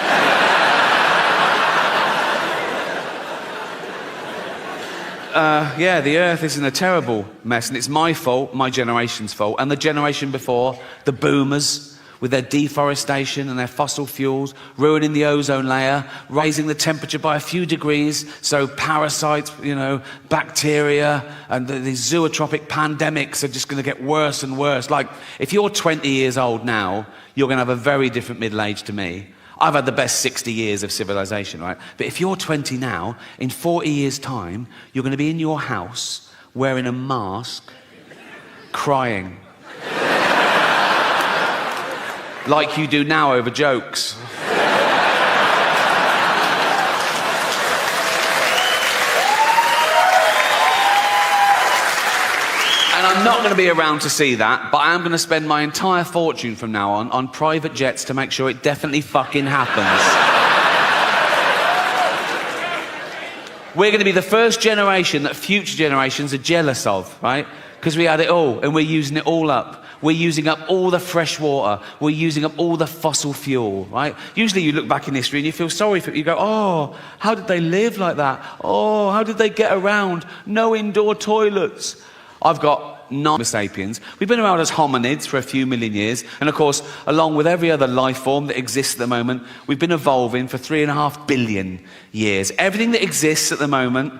[SPEAKER 1] Yeah, the earth is in a terrible mess, and it's my fault, my generation's fault, and the generation before, the boomers, with their deforestation and their fossil fuels, ruining the ozone layer, raising the temperature by a few degrees, so parasites, you know, bacteria, and these zootropic pandemics are just going to get worse and worse. Like, if you're 20 years old now, you're going to have a very different middle age to me. I've had the best 60 years of civilization, right? But if you're 20 now, in 40 years' time, you're going to be in your house, wearing a mask, crying. Like you do now over jokes. And I'm not going to be around to see that, but I am going to spend my entire fortune from now on private jets to make sure it definitely fucking happens. We're going to be the first generation that future generations are jealous of, right? Because we had it all, and we're using it all up. We're using up all the fresh water. We're using up all the fossil fuel, right? Usually you look back in history and you feel sorry for it. You go, oh, how did they live like that? Oh, how did they get around? No indoor toilets. I've got Homo sapiens. We've been around as hominids for a few million years. And of course, along with every other life form that exists at the moment, we've been evolving for 3.5 billion years. Everything that exists at the moment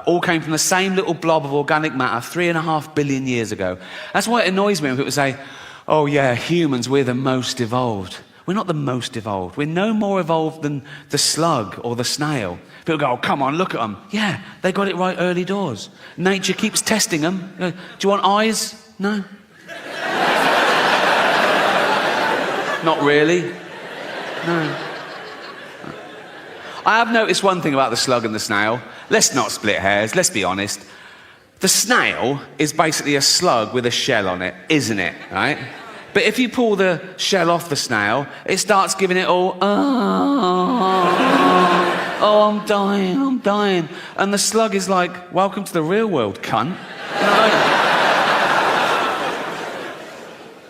[SPEAKER 1] all came from the same little blob of organic matter 3.5 billion years ago. That's why it annoys me when people say, oh yeah, humans, we're the most evolved. We're not the most evolved. We're no more evolved than the slug or the snail. People go, oh, come on, look at them. Yeah, they got it right early doors. Nature keeps testing them. Do you want eyes? No. Not really. No. I have noticed one thing about the slug and the snail. Let's not split hairs, let's be honest. The snail is basically a slug with a shell on it, isn't it, right? But if you pull the shell off the snail, it starts giving it all, oh, I'm dying. And the slug is like, welcome to the real world, cunt.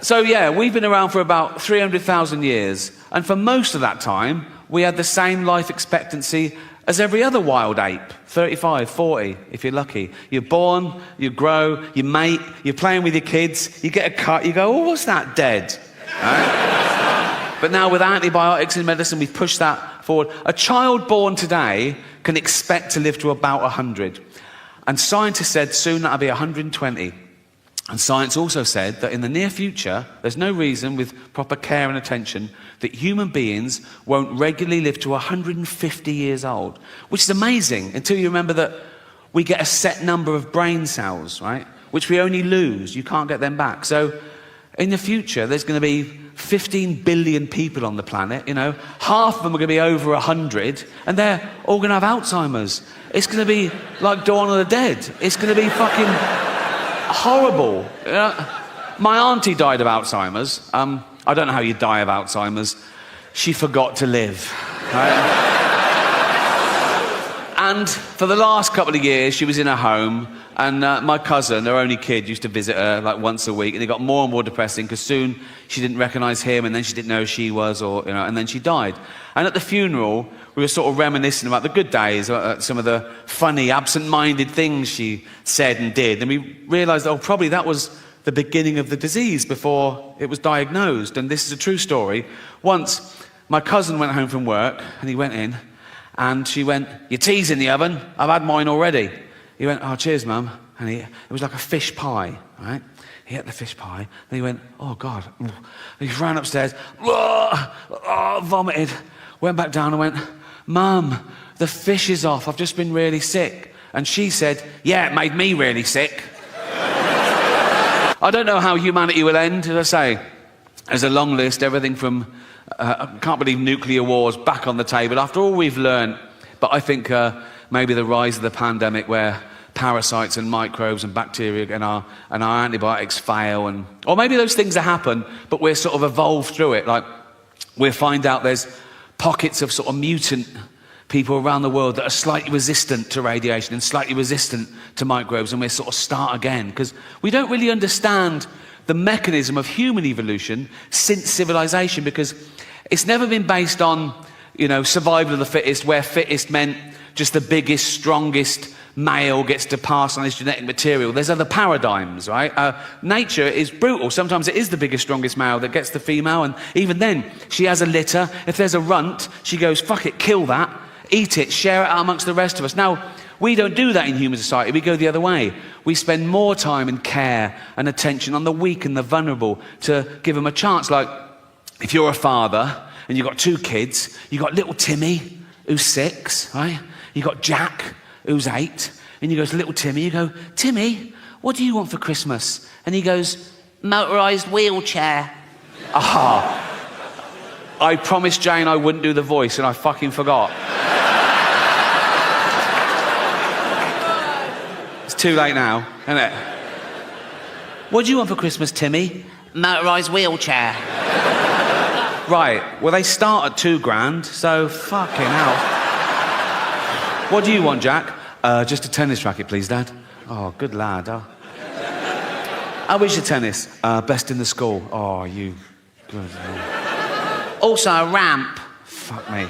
[SPEAKER 1] So yeah, we've been around for about 300,000 years, and for most of that time, we had the same life expectancy as every other wild ape, 35, 40, if you're lucky. You're born, you grow, you mate, you're playing with your kids, you get a cut, you go, oh, what's that, dead? Right? But now with antibiotics and medicine, we've pushed that forward. A child born today can expect to live to about 100. And scientists said soon that'll be 120. And science also said that in the near future, there's no reason, with proper care and attention, that human beings won't regularly live to 150 years old, which is amazing until you remember that we get a set number of brain cells, right? Which we only lose. You can't get them back. So in the future, there's going to be 15 billion people on the planet, you know. Half of them are going to be over 100, and they're all going to have Alzheimer's. It's going to be like Dawn of the Dead. It's going to be fucking horrible. My auntie died of Alzheimer's. I don't know how you die of Alzheimer's. She forgot to live. Right? And for the last couple of years, she was in her home, and my cousin, her only kid, used to visit her like once a week, and it got more and more depressing because soon she didn't recognise him, and then she didn't know who she was, or and then she died. And at the funeral, we were sort of reminiscing about the good days, some of the funny, absent-minded things she said and did. And we realised, oh, probably that was the beginning of the disease before it was diagnosed. And this is a true story. Once, my cousin went home from work, and he went in, and she went, "Your tea's in the oven. I've had mine already." He went, "Oh, cheers, Mum." And it was like a fish pie, right? He ate the fish pie, and he went, "Oh, God." And he ran upstairs, vomited, went back down and went, "Mum, the fish is off. I've just been really sick." And she said, "Yeah, it made me really sick." I don't know how humanity will end, as I say. There's a long list, everything from, I can't believe nuclear wars back on the table after all we've learned. But I think maybe the rise of the pandemic where parasites and microbes and bacteria and our antibiotics fail, or maybe those things that happen, but we're sort of evolved through it. Like, we'll find out there's pockets of sort of mutant people around the world that are slightly resistant to radiation and slightly resistant to microbes, and we'll sort of start again, because we don't really understand the mechanism of human evolution since civilization, because it's never been based on, survival of the fittest, where fittest meant just the biggest, strongest male gets to pass on his genetic material. There's other paradigms, right? Nature is brutal. Sometimes it is the biggest, strongest male that gets the female, and even then, she has a litter. If there's a runt, she goes, "Fuck it, kill that, eat it, share it out amongst the rest of us." Now, we don't do that in human society. We go the other way. We spend more time and care and attention on the weak and the vulnerable to give them a chance. Like, if you're a father and you've got 2 kids, you've got little Timmy, who's 6, right? You've got Jack, who's 8, and you go to little Timmy, you go, "Timmy, what do you want for Christmas?" And he goes, "Motorised wheelchair." I promised Jane I wouldn't do the voice, and I fucking forgot. It's too late now, isn't it? "What do you want for Christmas, Timmy?" "Motorised wheelchair." Right, well, they start at $2,000, so fucking hell. "What do you want, Jack?" Just a tennis racket, please, Dad." "Oh, good lad. Oh. How is your tennis?" Best in the school." "Oh, you good lad." "Also a ramp." Fuck me.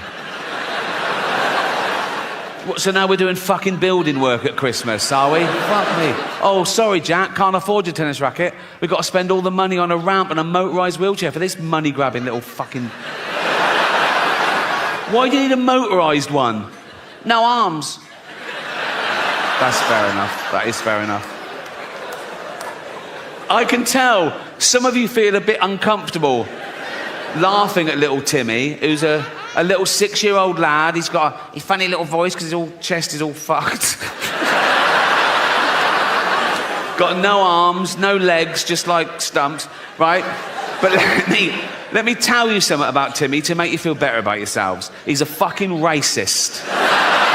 [SPEAKER 1] So now we're doing fucking building work at Christmas, are we? Fuck me. "Oh, sorry, Jack, can't afford your tennis racket. We've got to spend all the money on a ramp and a motorised wheelchair for this money-grabbing little fucking..." "Why do you need a motorised one?" "No arms." That's fair enough. That is fair enough. I can tell some of you feel a bit uncomfortable laughing at little Timmy, who's a little 6-year-old lad. He's got a funny little voice because his chest is all fucked. Got no arms, no legs, just like stumps, right? But let me tell you something about Timmy to make you feel better about yourselves. He's a fucking racist.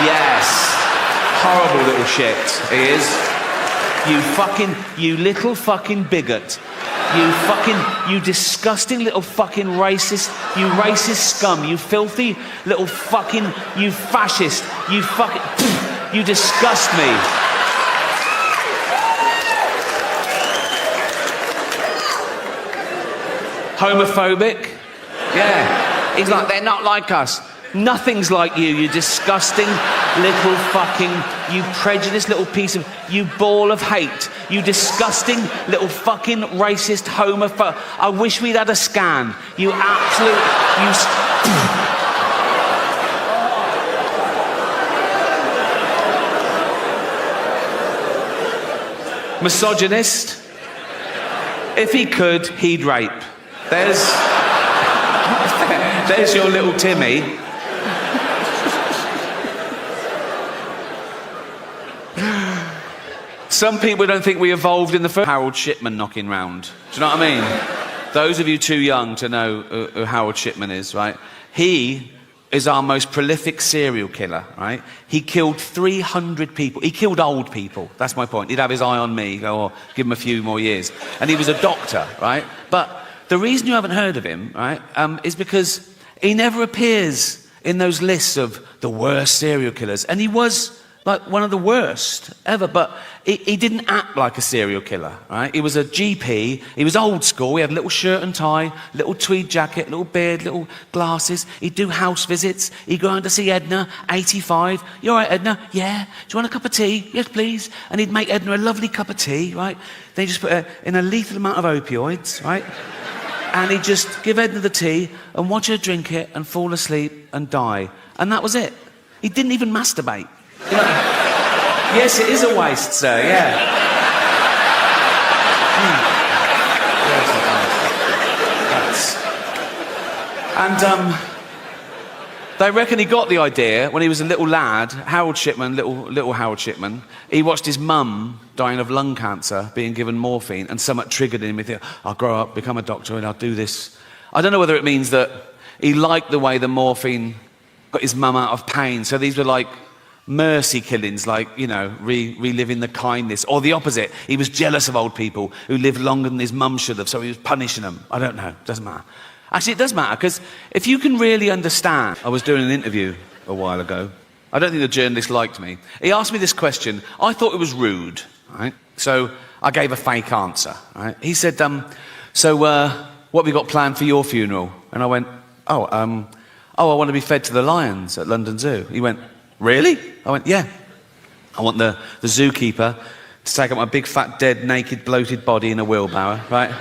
[SPEAKER 1] Yes. Horrible little shit, he is. You little fucking bigot. You disgusting little fucking racist, you racist scum, you filthy little fucking, you fascist, you fucking, you disgust me. Homophobic? Yeah. He's like, "They're not like us." Nothing's like you disgusting little fucking, you prejudiced little piece of, you ball of hate, you disgusting little fucking racist homophobe. I wish we'd had a scan. You absolute, misogynist. If he could, he'd rape. There's your little Timmy. Some people don't think we evolved in the first... Harold Shipman knocking round. Do you know what I mean? Those of you too young to know who Harold Shipman is, right? He is our most prolific serial killer, right? He killed 300 people. He killed old people. That's my point. He'd have his eye on me, go, "Oh, give him a few more years." And he was a doctor, right? But the reason you haven't heard of him, right, is because he never appears in those lists of the worst serial killers. And he was like one of the worst ever, but he didn't act like a serial killer, right? He was a GP, he was old school, he had a little shirt and tie, little tweed jacket, little beard, little glasses, he'd do house visits, he'd go around to see Edna, 85, you all right, Edna? Yeah. Do you want a cup of tea? Yes, please. And he'd make Edna a lovely cup of tea, right? Then he'd just put her in a lethal amount of opioids, right? And he'd just give Edna the tea and watch her drink it and fall asleep and die. And that was it. He didn't even masturbate. You know? Yes, it is a waste, sir, yeah. And they reckon he got the idea when he was a little lad, Harold Shipman, little Harold Shipman. He watched his mum dying of lung cancer, being given morphine, and somewhat triggered him. He thought, I'll grow up, become a doctor, and I'll do this. I don't know whether it means that he liked the way the morphine got his mum out of pain. So these were like mercy killings, like, you know, reliving the kindness. Or the opposite, he was jealous of old people who lived longer than his mum should have, so he was punishing them. I don't know, doesn't matter. Actually, it does matter, because if you can really understand... I was doing an interview a while ago. I don't think the journalist liked me. He asked me this question. I thought it was rude, right? So I gave a fake answer, right? He said, so what have you got planned for your funeral? And I went, I want to be fed to the lions at London Zoo. He went, really? I went, yeah. I want the zookeeper to take up my big, fat, dead, naked, bloated body in a wheelbarrow, right?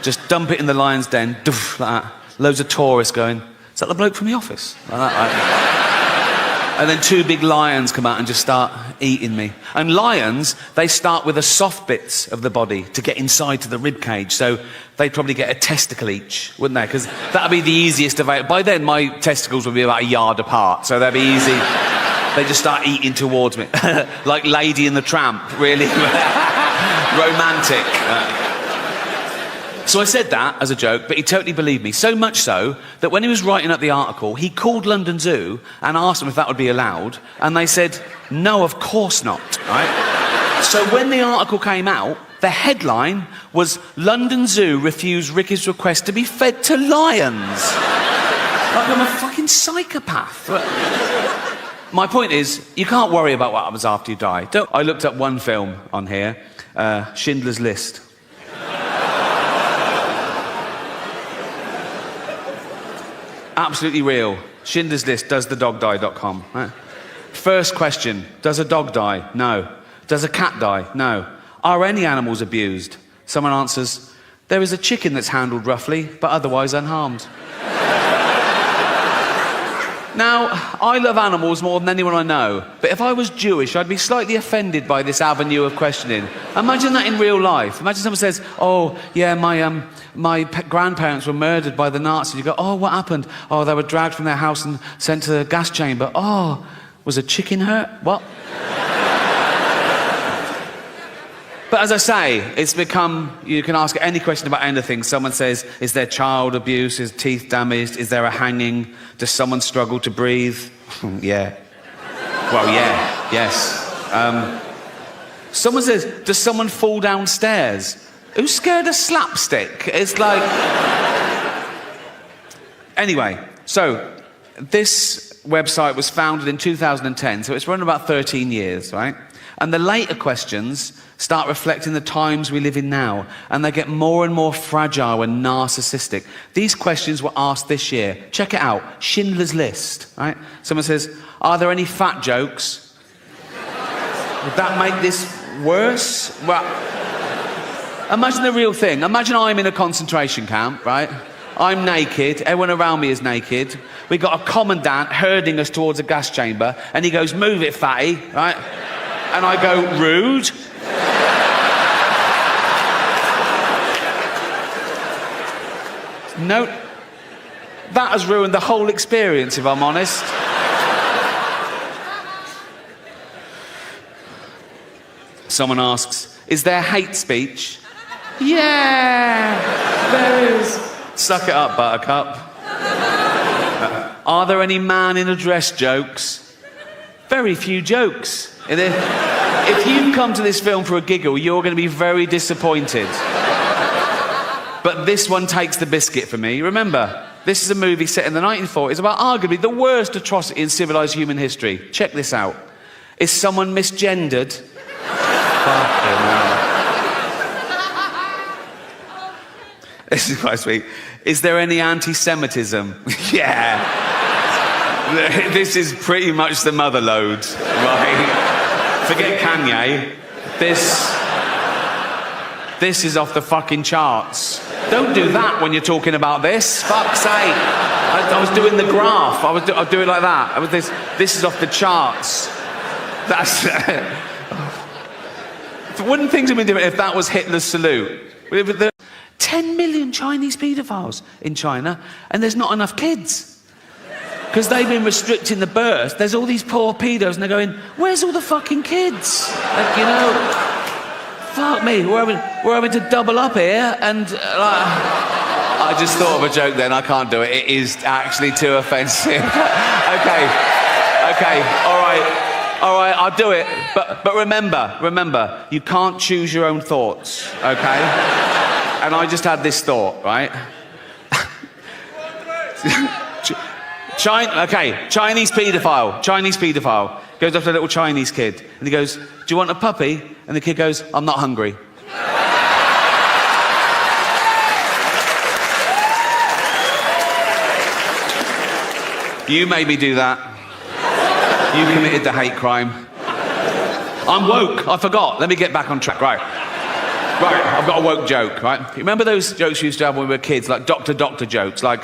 [SPEAKER 1] Just dump it in the lion's den, doof, like that. Loads of tourists going, is that the bloke from The Office? Like that, right? And then 2 big lions come out and just start eating me. And lions, they start with the soft bits of the body to get inside to the rib cage. So they'd probably get a testicle each, wouldn't they? Because that'd be the easiest of it. By then, my testicles would be about a yard apart, so that'd be easy. They just start eating towards me. Like Lady and the Tramp, really romantic. So I said that as a joke, but he totally believed me. So much so that when he was writing up the article, he called London Zoo and asked them if that would be allowed, and they said, no, of course not, right? So when the article came out, the headline was, London Zoo refused Ricky's request to be fed to lions. Like I'm a fucking psychopath. My point is, you can't worry about what happens after you die. I looked up one film on here, Schindler's List. Absolutely real. Schindler's List, does the dog die.com. Right? First question, does a dog die? No. Does a cat die? No. Are any animals abused? Someone answers, there is a chicken that's handled roughly, but otherwise unharmed. Now, I love animals more than anyone I know, but if I was Jewish, I'd be slightly offended by this avenue of questioning. Imagine that in real life. Imagine someone says, oh, yeah, my grandparents were murdered by the Nazis. You go, oh, what happened? Oh, they were dragged from their house and sent to the gas chamber. Oh, was a chicken hurt? What? But as I say, it's become, you can ask any question about anything. Someone says, is there child abuse? Is teeth damaged? Is there a hanging? Does someone struggle to breathe? Yeah. Well, yeah, yes. Someone says, does someone fall downstairs? Who's scared of slapstick? It's like... Anyway, so this website was founded in 2010, so it's run about 13 years, right? And the later questions start reflecting the times we live in now, and they get more and more fragile and narcissistic. These questions were asked this year. Check it out, Schindler's List, right? Someone says, are there any fat jokes? Would that make this worse? Well, imagine the real thing. Imagine I'm in a concentration camp, right? I'm naked, everyone around me is naked. We've got a commandant herding us towards a gas chamber, and he goes, move it, fatty, right? And I go, rude. No, that has ruined the whole experience, if I'm honest. Someone asks, is there hate speech? Yeah, there is. Suck it up, Buttercup. Are there any man in a dress jokes? Very few jokes. If you come to this film for a giggle, you're going to be very disappointed. But this one takes the biscuit for me. Remember, this is a movie set in the 1940s about arguably the worst atrocity in civilized human history. Check this out. Is someone misgendered? Fucking hell. This is quite sweet. Is there any anti-Semitism? Yeah. This is pretty much the mother load, right? Forget Kanye. This is off the fucking charts. Don't do that when you're talking about this. Fuck's sake. I was doing the graph. I'll do it like that. This is off the charts. That's... Wouldn't things have been different if that was Hitler's salute? 10 million Chinese paedophiles in China, and there's not enough kids. Because they've been restricting the birth. There's all these poor pedos, and they're going, where's all the fucking kids? Like, you know, fuck me, we're having to double up here, and... I just thought of a joke then, I can't do it. It is actually too offensive. Okay, all right, I'll do it. But remember, you can't choose your own thoughts, okay? And I just had this thought, right? Chinese paedophile. Goes up to a little Chinese kid, and he goes, do you want a puppy? And the kid goes, I'm not hungry. You made me do that. You committed the hate crime. I'm woke, I forgot. Let me get back on track, right, I've got a woke joke, right? You remember those jokes we used to have when we were kids, like doctor jokes, like,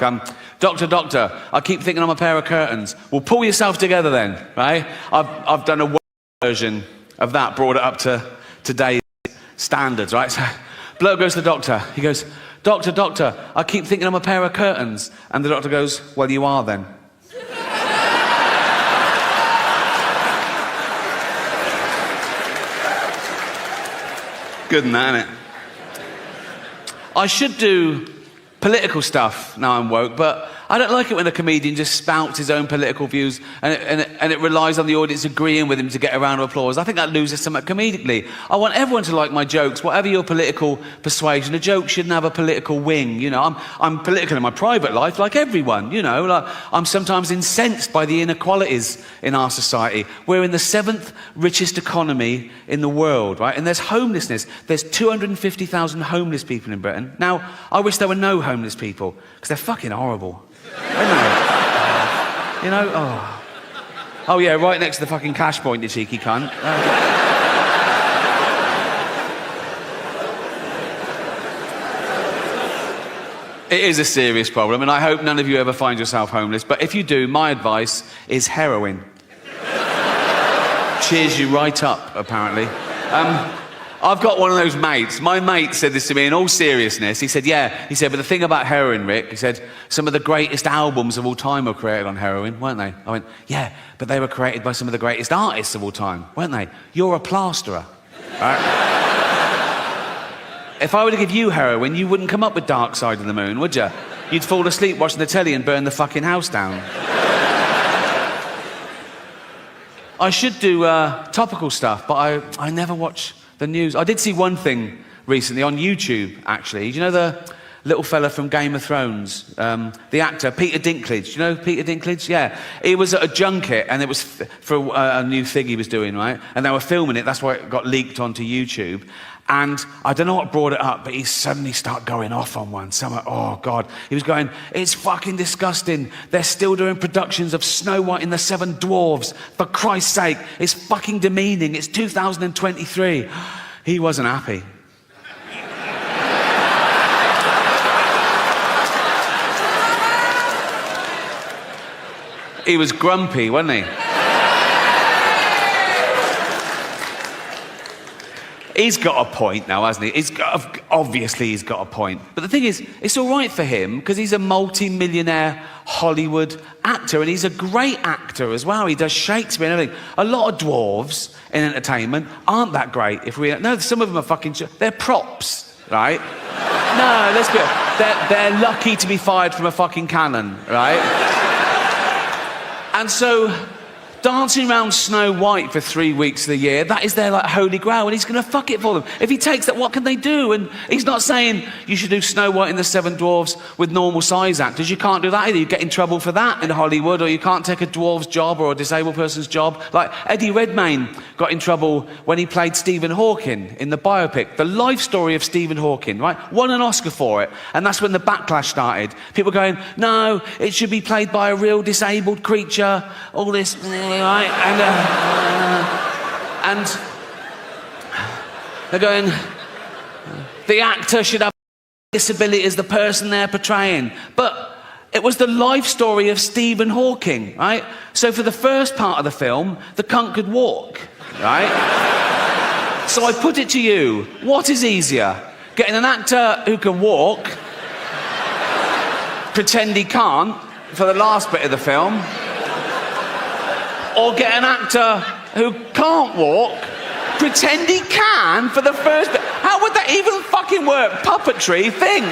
[SPEAKER 1] doctor, I keep thinking I'm a pair of curtains. Well, pull yourself together then, right? I've done a woke version of that, brought it up to today's standards, right? So, bloke goes to the doctor, he goes, doctor, I keep thinking I'm a pair of curtains. And the doctor goes, well, you are then. Good than that, isn't it? I should do political stuff now I'm woke, but I don't like it when a comedian just spouts his own political views and it relies on the audience agreeing with him to get a round of applause. I think that loses something comedically. I want everyone to like my jokes, whatever your political persuasion. A joke shouldn't have a political wing, you know. I'm political in my private life, like everyone, you know. Like, I'm sometimes incensed by the inequalities in our society. We're in the 7th richest economy in the world, right? And there's homelessness. There's 250,000 homeless people in Britain. Now, I wish there were no homeless people, because they're fucking horrible. You know, oh yeah, right next to the fucking cash point, you cheeky cunt. It is a serious problem, and I hope none of you ever find yourself homeless, but if you do, my advice is heroin. Cheers you right up, apparently. I've got one of those mates. My mate said this to me in all seriousness. He said, but the thing about heroin, Rick, he said, some of the greatest albums of all time were created on heroin, weren't they? I went, yeah, but they were created by some of the greatest artists of all time, weren't they? You're a plasterer, right? If I were to give you heroin, you wouldn't come up with Dark Side of the Moon, would you? You'd fall asleep watching the telly and burn the fucking house down. I should do topical stuff, but I never watch the news. I did see one thing recently on YouTube, actually. Do you know the little fella from Game of Thrones? The actor, Peter Dinklage. Do you know Peter Dinklage? Yeah. He was at a junket, and it was for a new thing he was doing, right? And they were filming it. That's why it got leaked onto YouTube. And I don't know what brought it up, but he suddenly started going off on one. Oh, God. He was going, it's fucking disgusting. They're still doing productions of Snow White and the Seven Dwarfs. For Christ's sake, it's fucking demeaning. It's 2023. He wasn't happy. He was grumpy, wasn't he? He's got a point now, hasn't he? Obviously he's got a point. But the thing is, it's all right for him, because he's a multi-millionaire Hollywood actor, and he's a great actor as well. He does Shakespeare and everything. A lot of dwarves in entertainment aren't that great. No, some of them are fucking... They're props, right? No, let's be honest. They're lucky to be fired from a fucking cannon, right? And so... dancing around Snow White for 3 weeks of the year, that is their like holy grail, and he's going to fuck it for them. If he takes that, what can they do? And he's not saying you should do Snow White and the Seven Dwarfs with normal size actors. You can't do that either. You get in trouble for that in Hollywood, or you can't take a dwarf's job or a disabled person's job. Like Eddie Redmayne got in trouble when he played Stephen Hawking in the biopic, The Life Story of Stephen Hawking, right? Won an Oscar for it, and that's when the backlash started. People going, no, it should be played by a real disabled creature, all this, right? And they're going, the actor should have disability as the person they're portraying. But it was the life story of Stephen Hawking, right? So for the first part of the film, the cunt could walk, right? So I put it to you, what is easier? Getting an actor who can walk, pretend he can't for the last bit of the film, or get an actor who can't walk, pretend he can for the first bit? How would that even fucking work? Puppetry, think.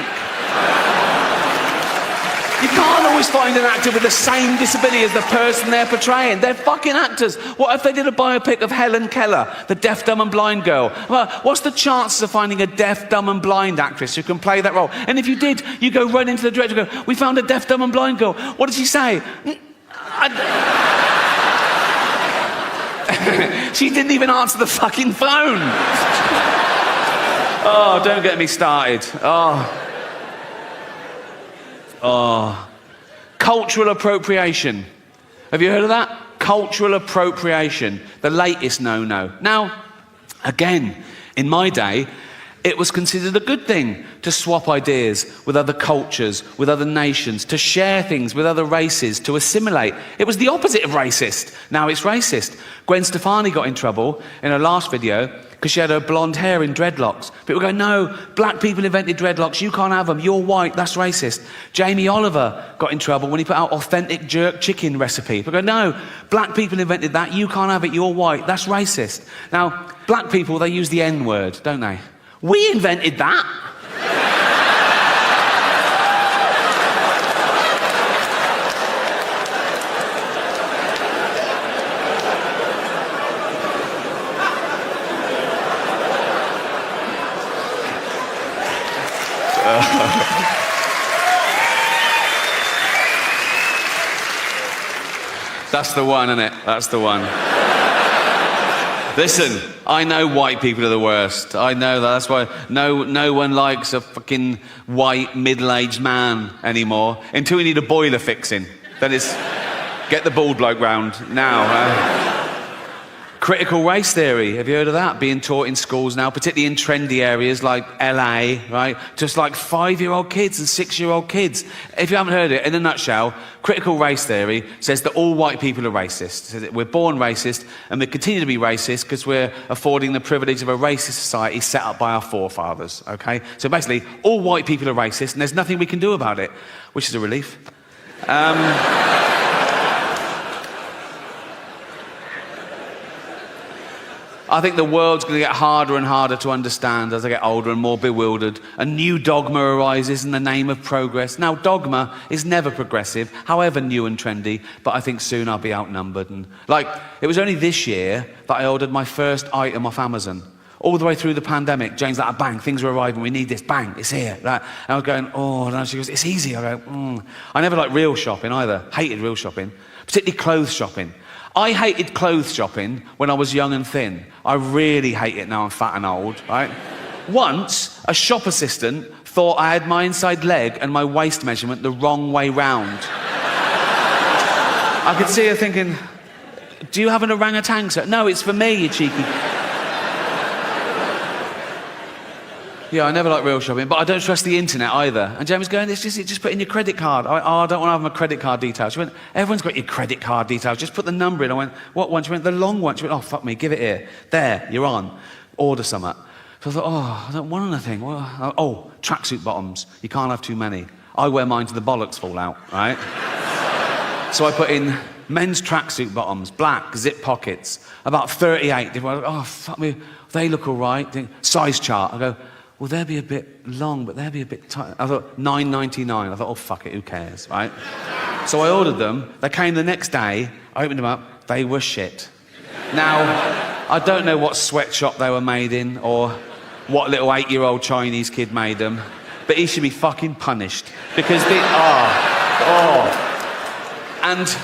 [SPEAKER 1] You can't always find an actor with the same disability as the person they're portraying. They're fucking actors. What if they did a biopic of Helen Keller, the deaf, dumb and blind girl? Well, what's the chances of finding a deaf, dumb and blind actress who can play that role? And if you did, you go right into the director and go, we found a deaf, dumb and blind girl. What did she say? She didn't even answer the fucking phone. Oh, don't get me started. Cultural appropriation. Have you heard of that? Cultural appropriation. The latest no-no. Now, again, in my day, it was considered a good thing to swap ideas with other cultures, with other nations, to share things with other races, to assimilate. It was the opposite of racist. Now it's racist. Gwen Stefani got in trouble in her last video because she had her blonde hair in dreadlocks. People go, no, black people invented dreadlocks, you can't have them, you're white, that's racist. Jamie Oliver got in trouble when he put out authentic jerk chicken recipe. People go, no, black people invented that, you can't have it, you're white, that's racist. Now, black people, they use the N-word, don't they? We invented that. That's the one, isn't it? That's the one. Listen, I know white people are the worst. I know that. That's why no one likes a fucking white middle-aged man anymore until we need a boiler fixing. Then it's get the bald bloke round now. Critical race theory, have you heard of that? Being taught in schools now, particularly in trendy areas like LA, right? Just like 5-year-old kids and 6-year-old kids. If you haven't heard it, in a nutshell, critical race theory says that all white people are racist. It says that we're born racist and we continue to be racist because we're affording the privilege of a racist society set up by our forefathers, okay? So basically, all white people are racist and there's nothing we can do about it, which is a relief. I think the world's going to get harder and harder to understand as I get older and more bewildered. A new dogma arises in the name of progress. Now, dogma is never progressive, however new and trendy, but I think soon I'll be outnumbered. And it was only this year that I ordered my first item off Amazon. All the way through the pandemic, Jane's like, bang, things are arriving, we need this, bang, it's here. Right? And I was going, oh, and she goes, it's easy. I go, I never liked real shopping either, hated real shopping, particularly clothes shopping. I hated clothes shopping when I was young and thin. I really hate it now I'm fat and old, right? Once, a shop assistant thought I had my inside leg and my waist measurement the wrong way round. I could see her thinking, do you have an orangutan, sir? No, it's for me, you cheeky. Yeah, I never like real shopping, but I don't trust the internet either. And Jane was going, just put in your credit card. I don't want to have my credit card details. She went, everyone's got your credit card details, just put the number in. I went, what one? She went, the long one. She went, oh, fuck me, give it here. There, you're on. Order something. So I thought, oh, I don't want anything. Oh, tracksuit bottoms. You can't have too many. I wear mine till the bollocks fall out, right? So I put in men's tracksuit bottoms, black, zip pockets, about 38. Oh, fuck me, they look all right. Size chart. I go, well, they'll be a bit long, but they'll be a bit tight. I thought, $9.99. I thought, oh, fuck it, who cares, right? So I ordered them. They came the next day. I opened them up. They were shit. Now, I don't know what sweatshop they were made in or what little 8-year-old Chinese kid made them, but he should be fucking punished because they And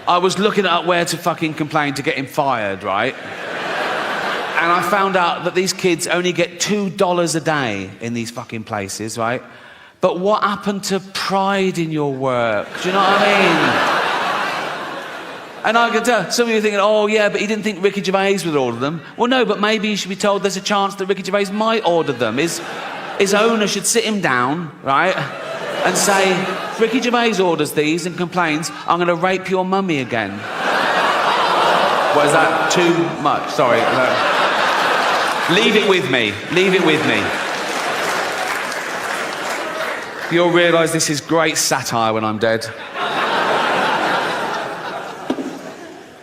[SPEAKER 1] I was looking at where to fucking complain to get him fired, right? And I found out that these kids only get $2 a day in these fucking places, right? But what happened to pride in your work? Do you know what I mean? And I can tell, some of you are thinking, oh yeah, but he didn't think Ricky Gervais would order them. Well no, but maybe you should be told there's a chance that Ricky Gervais might order them. His owner should sit him down, right? And say, if Ricky Gervais orders these and complains, I'm going to rape your mummy again. Was that too much? Sorry. No. Leave it with me. Leave it with me. You'll realise this is great satire when I'm dead.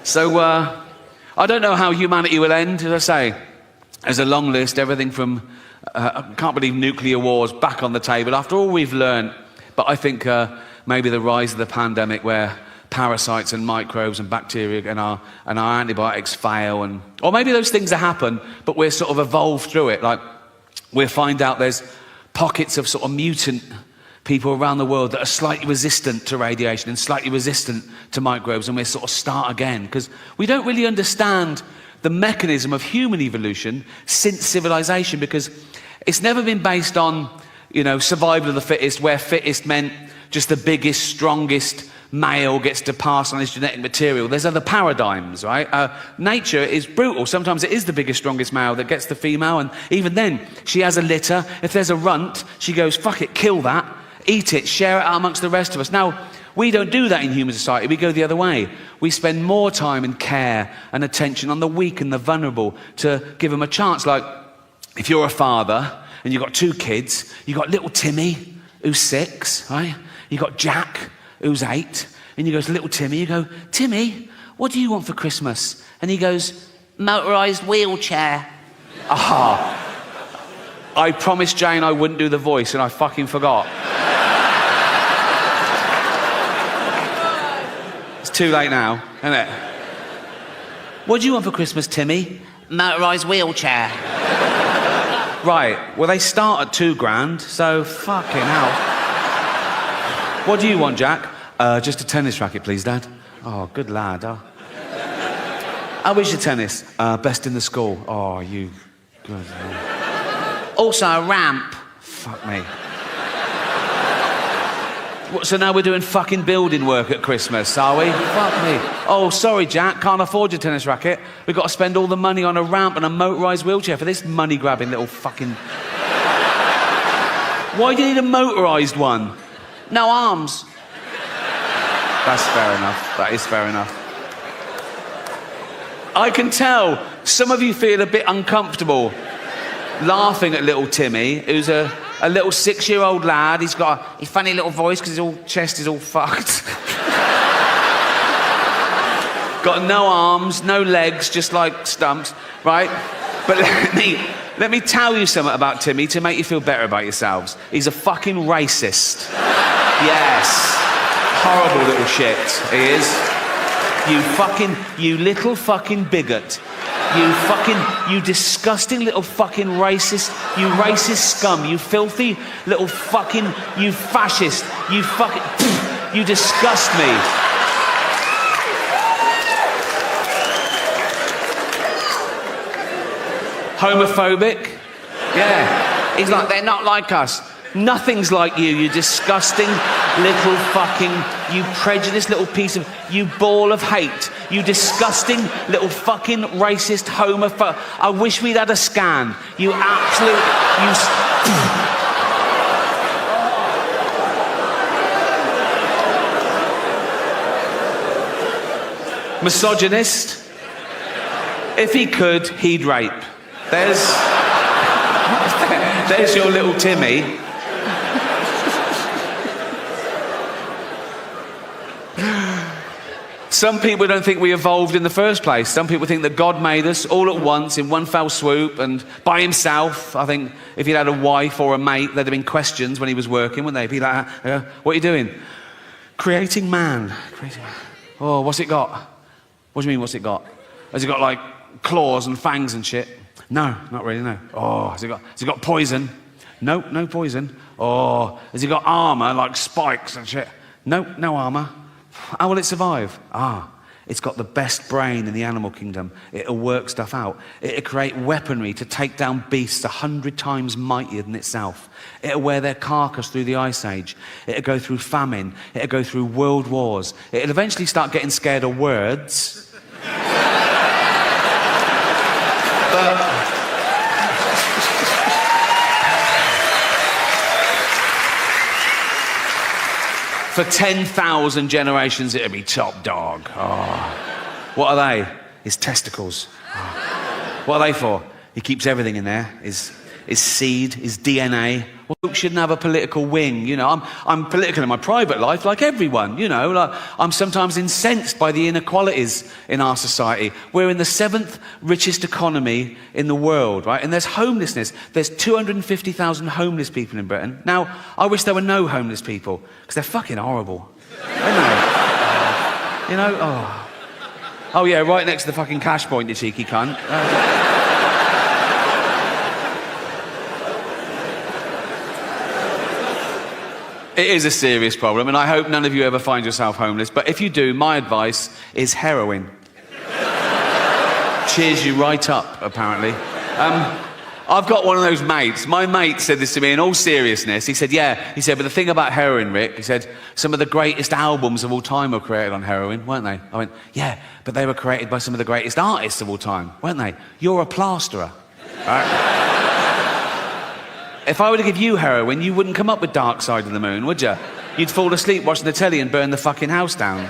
[SPEAKER 1] So, I don't know how humanity will end, as I say. There's a long list, everything from, I can't believe nuclear wars back on the table, after all we've learned. But I think maybe the rise of the pandemic where parasites and microbes and bacteria and our antibiotics fail, or maybe those things that happen, but we're sort of evolved through it. Like, we'll find out there's pockets of sort of mutant people around the world that are slightly resistant to radiation and slightly resistant to microbes, and we'll sort of start again. Because we don't really understand the mechanism of human evolution since civilization, because it's never been based on, you know, survival of the fittest, where fittest meant just the biggest, strongest male gets to pass on his genetic material. There's other paradigms, right? Nature is brutal. Sometimes it is the biggest, strongest male that gets the female, and even then, she has a litter. If there's a runt, she goes, fuck it, kill that, eat it, share it out amongst the rest of us. Now, we don't do that in human society. We go the other way. We spend more time and care and attention on the weak and the vulnerable to give them a chance. Like, if you're a father and you've got 2 kids, you've got little Timmy, who's 6, right? You've got Jack, who's 8, and you go to little Timmy, you go, Timmy, what do you want for Christmas? And he goes, motorised wheelchair. I promised Jane I wouldn't do the voice, and I fucking forgot. It's too late now, isn't it? What do you want for Christmas, Timmy? Motorised wheelchair. Right, well, they start at $2,000, so fucking hell. What do you want, Jack? Just a tennis racket, please, Dad. Oh, good lad. Oh. How is your tennis? Best in the school. Oh, you good. Also a ramp. Fuck me. What, so now we're doing fucking building work at Christmas, are we? Fuck me. Oh, sorry, Jack, can't afford your tennis racket. We've got to spend all the money on a ramp and a motorised wheelchair for this money-grabbing little fucking... Why do you need a motorised one? No arms. That's fair enough. That is fair enough. I can tell some of you feel a bit uncomfortable laughing at little Timmy, who's a little 6-year-old lad. He's got a funny little voice because his chest is all fucked. Got no arms, no legs, just like stumps, right? But let me tell you something about Timmy to make you feel better about yourselves. He's a fucking racist. Yes. Horrible little shit, he is. You little fucking bigot. You disgusting little fucking racist, you racist scum, you filthy little fucking, you fascist, you fucking, you disgust me. Homophobic? Yeah. He's like, they're not like us. Nothing's like you disgusting little fucking, you prejudiced little piece of, you ball of hate. You disgusting little fucking racist homophobe. I wish we'd had a scan. You absolute, misogynist. If he could, he'd rape. There's your little Timmy. Some people don't think we evolved in the first place. Some people think that God made us all at once in one fell swoop and by himself. I think if he'd had a wife or a mate, there'd have been questions when he was working, wouldn't they? Be like, what are you doing? Creating man. Oh, what's it got? What do you mean, what's it got? Has it got like claws and fangs and shit? No, not really, no. Oh, has it got poison? No, no poison. Oh, has it got armour, like spikes and shit? No, no armour. How will it survive? It's got the best brain in the animal kingdom. It'll work stuff out. It'll create weaponry to take down beasts 100 times mightier than itself. It'll wear their carcass through the Ice Age. It'll go through famine. It'll go through world wars. It'll eventually start getting scared of words. For 10,000 generations, it'll be top dog. Oh. What are they? His testicles. Oh. What are they for? He keeps everything in there. His seed, his DNA. Well, Luke shouldn't have a political wing. You know, I'm political in my private life, like everyone. You know, like I'm sometimes incensed by the inequalities in our society. We're in the 7th richest economy in the world, right? And there's homelessness. There's 250,000 homeless people in Britain. Now, I wish there were no homeless people, because they're fucking horrible. Aren't they? You know, oh yeah, right next to the fucking cash point, you cheeky cunt. It is a serious problem, and I hope none of you ever find yourself homeless. But if you do, my advice is heroin. Cheers you right up, apparently. I've got one of those mates. My mate said this to me in all seriousness. He said, but the thing about heroin, Rick, he said, some of the greatest albums of all time were created on heroin, weren't they? I went, yeah, but they were created by some of the greatest artists of all time, weren't they? You're a plasterer, right? If I were to give you heroin, you wouldn't come up with Dark Side of the Moon, would you? You'd fall asleep watching the telly and burn the fucking house down.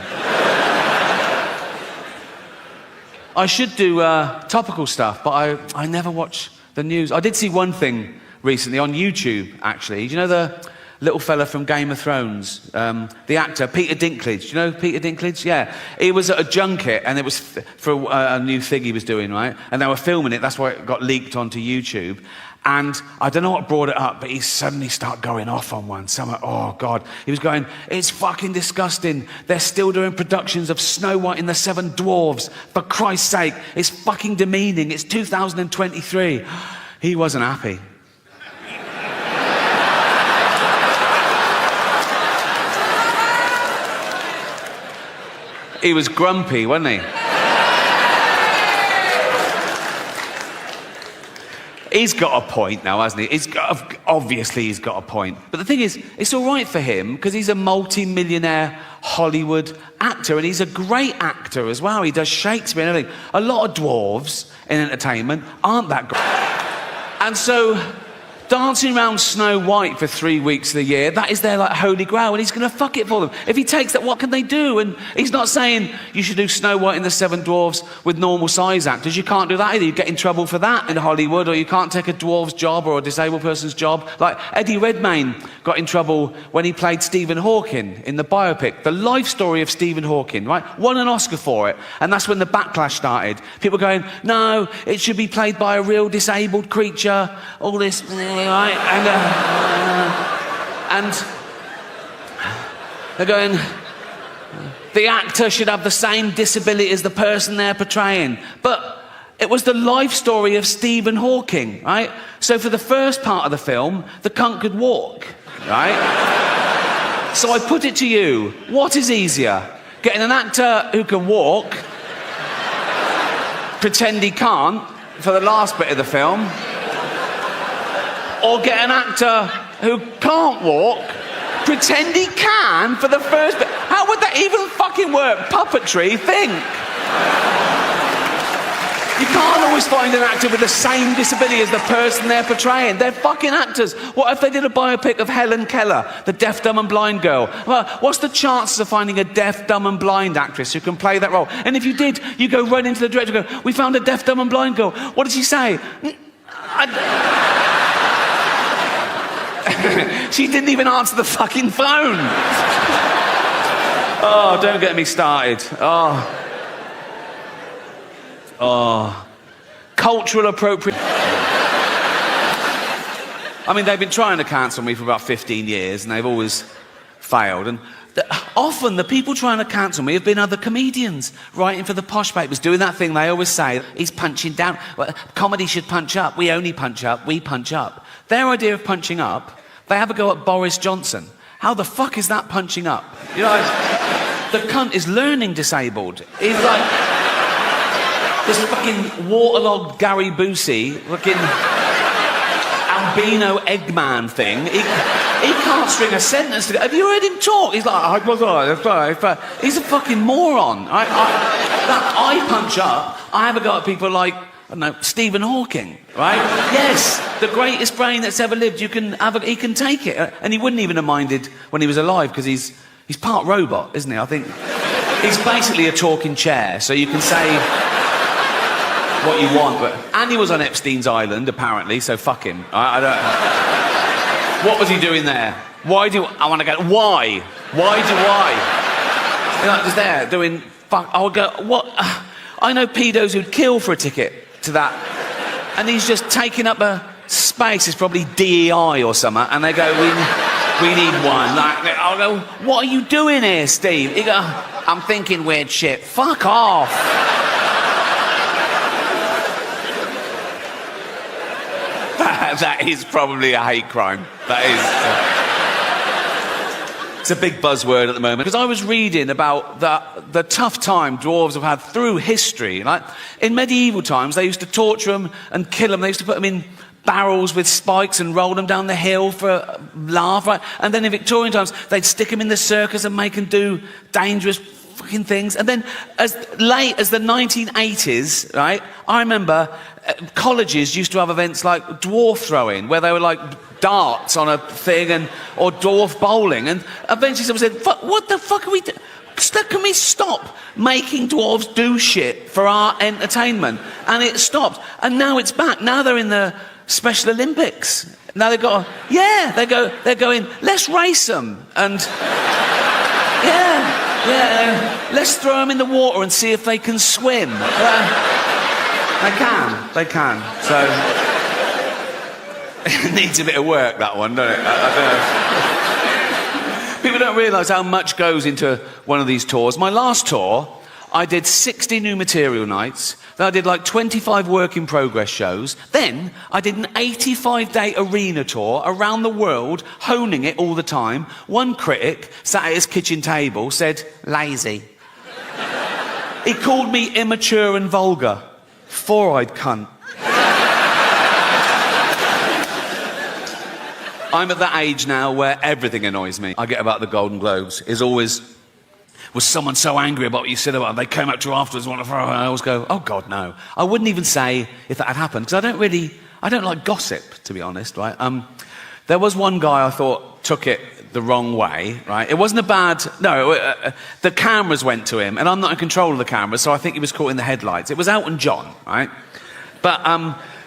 [SPEAKER 1] I should do topical stuff, but I never watch the news. I did see one thing recently on YouTube, actually. Do you know the little fella from Game of Thrones? The actor, Peter Dinklage. Do you know Peter Dinklage? Yeah. He was at a junket, and it was for a new thing he was doing, right? And they were filming it. That's why it got leaked onto YouTube. And I don't know what brought it up, but he suddenly started going off on one. Oh, God. He was going, it's fucking disgusting. They're still doing productions of Snow White and the Seven Dwarfs. For Christ's sake, it's fucking demeaning. It's 2023. He wasn't happy. He was grumpy, wasn't he? He's got a point now, hasn't he? Obviously he's got a point. But the thing is, it's all right for him because he's a multi-millionaire Hollywood actor, and he's a great actor as well. He does Shakespeare and everything. A lot of dwarves in entertainment aren't that great. And so, dancing around Snow White for 3 weeks of the year, that is their like holy grail, and he's going to fuck it for them. If he takes that, what can they do? And he's not saying you should do Snow White and the Seven Dwarfs with normal size actors. You can't do that either. You get in trouble for that in Hollywood, or you can't take a dwarf's job or a disabled person's job. Like Eddie Redmayne got in trouble when he played Stephen Hawking in the biopic, The Life Story of Stephen Hawking, right? Won an Oscar for it, and that's when the backlash started. People going, no, it should be played by a real disabled creature, all this... Right? And they're going, the actor should have the same disability as the person they're portraying. But it was the life story of Stephen Hawking, right? So for the first part of the film, the cunt could walk, right? So I put it to you, what is easier? Getting an actor who can walk, pretend he can't for the last bit of the film, or get an actor who can't walk, pretend he can for the first bit. How would that even fucking work? Puppetry, think. You can't always find an actor with the same disability as the person they're portraying. They're fucking actors. What if they did a biopic of Helen Keller, the deaf, dumb and blind girl? Well, what's the chances of finding a deaf, dumb and blind actress who can play that role? And if you did, you go right into the director and go, we found a deaf, dumb and blind girl. What did she say? She didn't even answer the fucking phone. Oh, don't get me started. Oh. Oh. Cultural appropriation. I mean, they've been trying to cancel me for about 15 years, and they've always failed. And often the people trying to cancel me have been other comedians writing for the posh papers, doing that thing they always say, he's punching down. Well, comedy should punch up. We only punch up. We punch up. Their idea of punching up, they have a go at Boris Johnson. How the fuck is that punching up? You know, the cunt is learning disabled. He's like this fucking waterlogged Gary Busey, fucking albino Eggman thing. He can't string a sentence together. Have you heard him talk? He's like, he's a fucking moron. I punch up. I have a go at people like, I don't know, Stephen Hawking, right? Yes, the greatest brain that's ever lived. He can take it, and he wouldn't even have minded when he was alive because he's part robot, isn't he? I think he's basically a talking chair, so you can say what you want, and he was on Epstein's island apparently, so fuck him. I don't. What was he doing there? Why do I want to go? Why? Why do I? You're not just there doing fuck. I would go. What? I know pedos who'd kill for a ticket to that, and he's just taking up a space. It's probably DEI or something, and they go, we need one. Like, I'll go, what are you doing here, Steve? He go, I'm thinking weird shit. Fuck off. That is probably a hate crime. That is. It's a big buzzword at the moment. Because I was reading about the tough time dwarves have had through history. Like, in medieval times, they used to torture them and kill them. They used to put them in barrels with spikes and roll them down the hill for a laugh, right? And then in Victorian times, they'd stick them in the circus and make them do dangerous fucking things. And then as late as the 1980s, right, I remember colleges used to have events like dwarf throwing, where they were like darts on a thing, or dwarf bowling. And eventually someone said, what the fuck are we doing? Can we stop making dwarves do shit for our entertainment? And it stopped. And now it's back. Now they're in the Special Olympics. Now they've got, they're going, let's race them. And let's throw them in the water and see if they can swim. They can. So it needs a bit of work, that one, doesn't it? I don't know. People don't realise how much goes into one of these tours. My last tour, I did 60 new material nights. Then I did like 25 work in progress shows. Then I did an 85-day arena tour around the world, honing it all the time. One critic sat at his kitchen table, said, lazy. He called me immature and vulgar. Four-eyed cunt. I'm at that age now where everything annoys me. I get about the Golden Globes. Is always, was someone so angry about what you said about them? They came up to you afterwards and want to throw, and I always go, oh God, no. I wouldn't even say if that had happened, because I don't like gossip, to be honest, right? There was one guy I thought took it the wrong way, right? It wasn't a bad... No, the cameras went to him, and I'm not in control of the cameras, so I think he was caught in the headlights. It was Elton John, right? But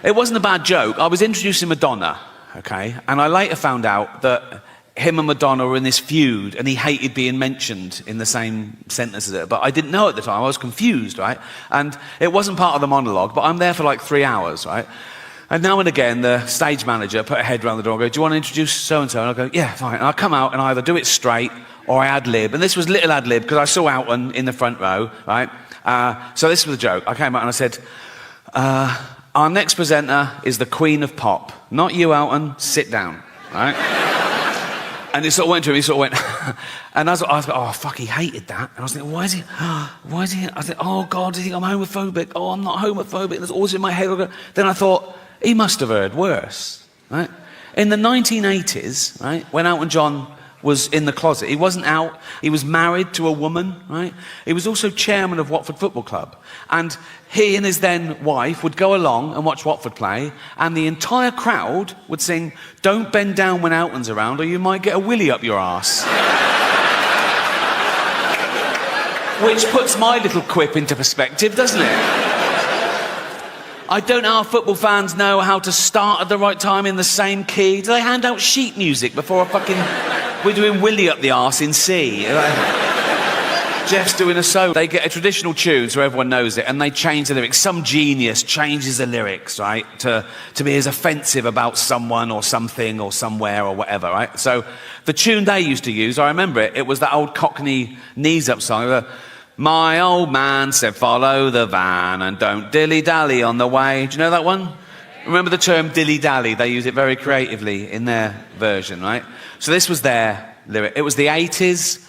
[SPEAKER 1] it wasn't a bad joke. I was introducing Madonna, okay? And I later found out that him and Madonna were in this feud, and he hated being mentioned in the same sentence as it. But I didn't know at the time. I was confused, right? And it wasn't part of the monologue, but I'm there for like 3 hours, right? And now and again, the stage manager put a head around the door and go, do you want to introduce so-and-so? And I'll go, yeah, fine. And I'll come out and I either do it straight or I ad-lib. And this was little ad-lib because I saw Elton in the front row, right? So this was a joke. I came out and I said, our next presenter is the Queen of Pop. Not you, Elton. Sit down, right? And he sort of went to him, he sort of went, and I was like, oh, fuck, he hated that. And I was thinking, why is he, I said, oh, God, do you think I'm homophobic? Oh, I'm not homophobic. There's always in my head. Then I thought, he must have heard worse, right? In the 1980s, right, when Elton John was in the closet, he wasn't out, he was married to a woman, right? He was also chairman of Watford Football Club. And he and his then wife would go along and watch Watford play, and the entire crowd would sing, don't bend down when Elton's around, or you might get a willy up your arse. Which puts my little quip into perspective, doesn't it? I don't know how football fans know how to start at the right time in the same key. Do they hand out sheet music before a fucking... We're doing Willy up the arse in C. Jeff's doing a solo. They get a traditional tune so everyone knows it, and they change the lyrics. Some genius changes the lyrics, right, to be as offensive about someone or something or somewhere or whatever, right? So the tune they used to use, I remember it, it was that old Cockney knees up song. My old man said follow the van and don't dilly-dally on the way. Do you know that one? Remember the term dilly-dally? They use it very creatively in their version, right? So this was their lyric. It was the 80s.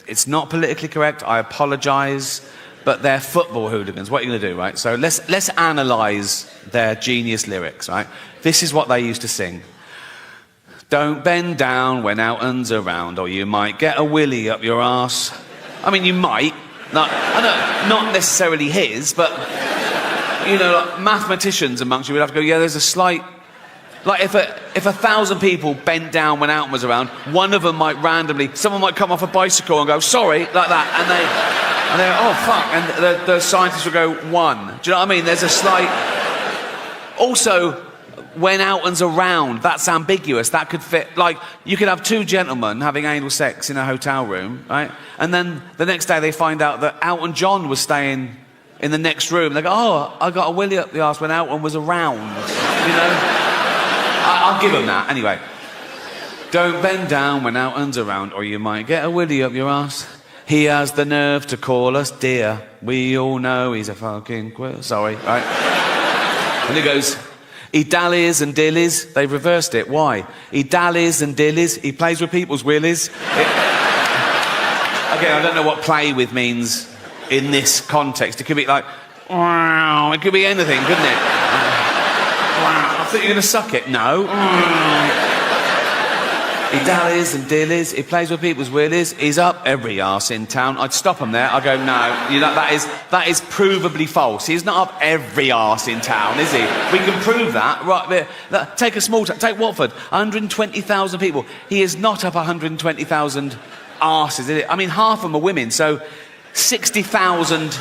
[SPEAKER 1] It's not politically correct. I apologise. But they're football hooligans. What are you going to do, right? So let's analyse their genius lyrics, right? This is what they used to sing. Don't bend down when Elton's around, or you might get a willy up your arse. I mean, you might. Not necessarily his, but, you know, like mathematicians amongst you would have to go, yeah, there's a slight... Like, if 1,000 people bent down when Elton was around, one of them might randomly... Someone might come off a bicycle and go, sorry, like that, and they're, oh, fuck, and the scientists will go, 1. Do you know what I mean? There's a slight... Also, when Elton's around, that's ambiguous. That could fit... Like, you could have 2 gentlemen having anal sex in a hotel room, right? And then the next day they find out that Elton John was staying in the next room. They go, oh, I got a willy up the arse when Elton was around, you know? I'll give them that. Anyway. Don't bend down when Elton's around, or you might get a willy up your arse. He has the nerve to call us dear. We all know he's a fucking quill. Sorry, right? And it goes... He dallies and dillies. They've reversed it. Why? He dallies and dillies. He plays with people's willies. Again, I don't know what play with means in this context. It could be like, wow. It could be anything, couldn't it? I thought you were going to suck it. No. He dallies and dillies. He plays with people's willies. He's up every arse in town. I'd stop him there. I'd go, no, you know, that is provably false. He's not up every arse in town, is he? We can prove that. Right, take a small town. Take Watford. 120,000 people. He is not up 120,000 arses, is it? I mean, half of them are women, so 60,000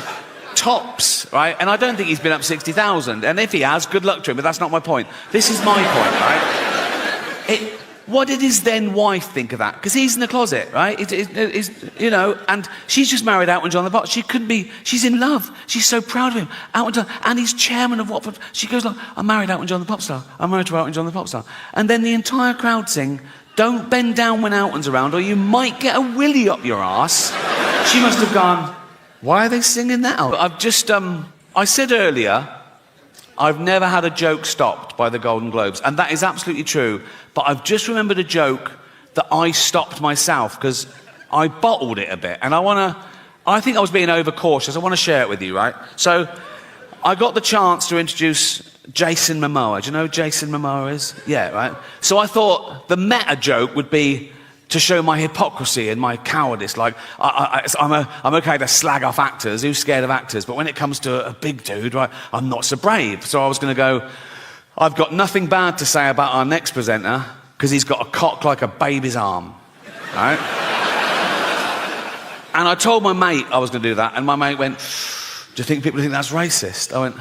[SPEAKER 1] tops, right? And I don't think he's been up 60,000. And if he has, good luck to him, but that's not my point. This is my point, right? What did his then wife think of that? Because he's in the closet, right? You know, and she's just married Elton John the Pop. She couldn't be... She's in love. She's so proud of him. Elton John, and he's chairman of Watford. She goes like, I'm married to Elton John the Pop Star. I'm married to Elton John the Pop Star. And then the entire crowd sing, don't bend down when Elton's around, or you might get a willy up your arse. She must have gone, why are they singing that out? I've just... I said earlier... I've never had a joke stopped by the Golden Globes, and that is absolutely true. But I've just remembered a joke that I stopped myself because I bottled it a bit, and I think I was being overcautious. I want to share it with you, right? So I got the chance to introduce Jason Momoa. Do you know who Jason Momoa is? Yeah, right? So I thought the meta joke would be to show my hypocrisy and my cowardice. Like, I'm okay to slag off actors. Who's scared of actors? But when it comes to a big dude, right, I'm not so brave. So I was going to go, I've got nothing bad to say about our next presenter because he's got a cock like a baby's arm. Right? And I told my mate I was going to do that, and my mate went, do you think people think that's racist? I went,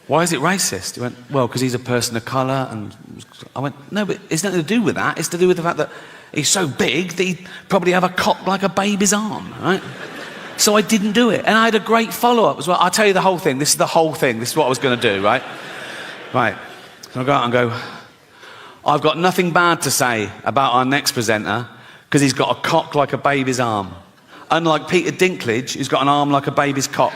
[SPEAKER 1] why is it racist? He went, well, because he's a person of colour. And I went, no, but it's nothing to do with that. It's to do with the fact that he's so big that he'd probably have a cock like a baby's arm, right? So I didn't do it. And I had a great follow-up as well. I'll tell you the whole thing. This is the whole thing. This is what I was going to do, right? Right. So I go out and go, I've got nothing bad to say about our next presenter because he's got a cock like a baby's arm. Unlike Peter Dinklage, who's got an arm like a baby's cock.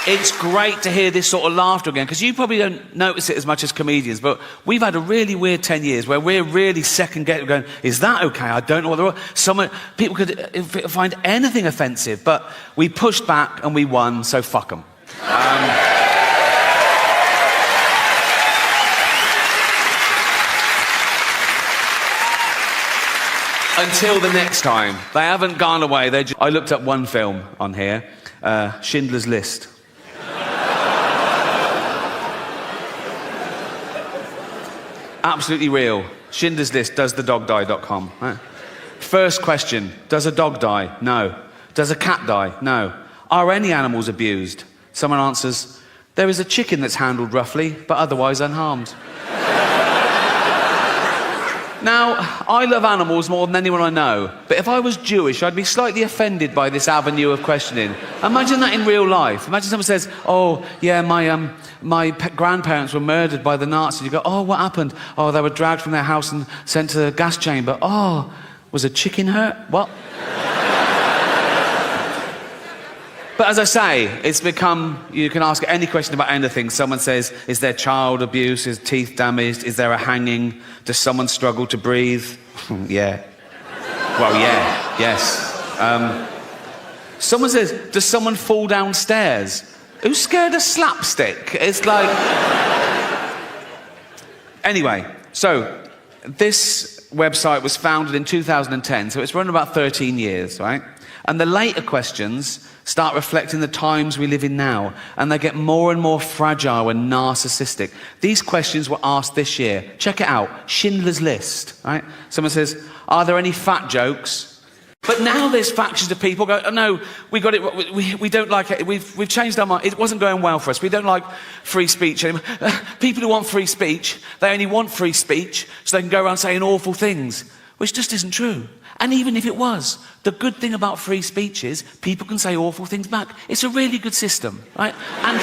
[SPEAKER 1] It's great to hear this sort of laughter again, because you probably don't notice it as much as comedians, but we've had a really weird 10 years where we're really second-guessing, going, is that okay? I don't know what they're... People could find anything offensive, but we pushed back and we won, so fuck them. Until the next time. They haven't gone away. I looked up one film on here, Schindler's List. Absolutely real. Schindler's List, doesthedogdie.com. Right. First question, does a dog die? No. Does a cat die? No. Are any animals abused? Someone answers, there is a chicken that's handled roughly, but otherwise unharmed. Now, I love animals more than anyone I know, but if I was Jewish, I'd be slightly offended by this avenue of questioning. Imagine that in real life. Imagine someone says, oh, yeah, my grandparents were murdered by the Nazis. You go, oh, what happened? Oh, they were dragged from their house and sent to the gas chamber. Oh, was a chicken hurt? What? But as I say, it's become, you can ask any question about anything. Someone says, is there child abuse? Is teeth damaged? Is there a hanging? Does someone struggle to breathe? Yeah. Well, yeah, yes. Someone says, does someone fall downstairs? Who's scared of slapstick? It's like... Anyway, so this website was founded in 2010, so it's run about 13 years, right? And the later questions start reflecting the times we live in now, and they get more and more fragile and narcissistic. These questions were asked this year. Check it out. Schindler's List, right? Someone says, are there any fat jokes? But now there's factions of people go, oh, no, we got it, we don't like it, we've changed our mind, it wasn't going well for us, we don't like free speech anymore. People who want free speech, they only want free speech so they can go around saying awful things, which just isn't true. And even if it was, the good thing about free speech is people can say awful things back. It's a really good system, right? And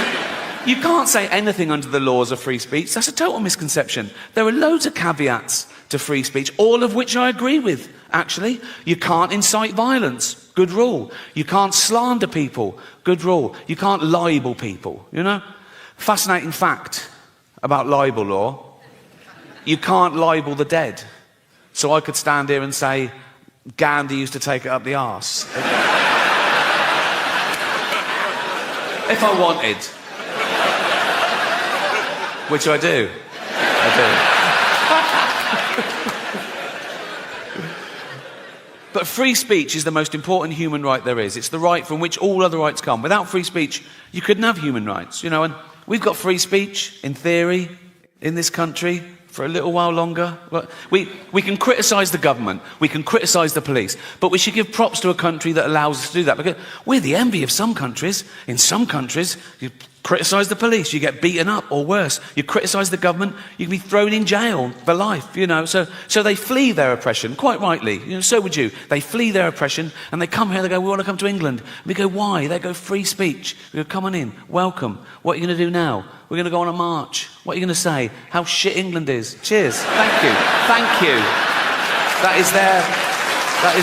[SPEAKER 1] you can't say anything under the laws of free speech. That's a total misconception. There are loads of caveats to free speech, all of which I agree with, actually. You can't incite violence. Good rule. You can't slander people. Good rule. You can't libel people, you know? Fascinating fact about libel law. You can't libel the dead. So I could stand here and say, Gandhi used to take it up the arse. If I wanted. Which I do. But free speech is the most important human right there is. It's the right from which all other rights come. Without free speech, you couldn't have human rights, you know, and we've got free speech, in theory, in this country, for a little while longer. We can criticise the government, we can criticise the police, but we should give props to a country that allows us to do that, because we're the envy of some countries. In some countries, you criticise the police, you get beaten up, or worse. You criticise the government, you can be thrown in jail for life, you know. So they flee their oppression, quite rightly. You know, so would you. They flee their oppression, and they come here, they go, we want to come to England. We go, why? They go, free speech. We go, come on in, welcome. What are you going to do now? We're going to go on a march. What are you going to say? How shit England is. Cheers. Thank you. Thank you. That is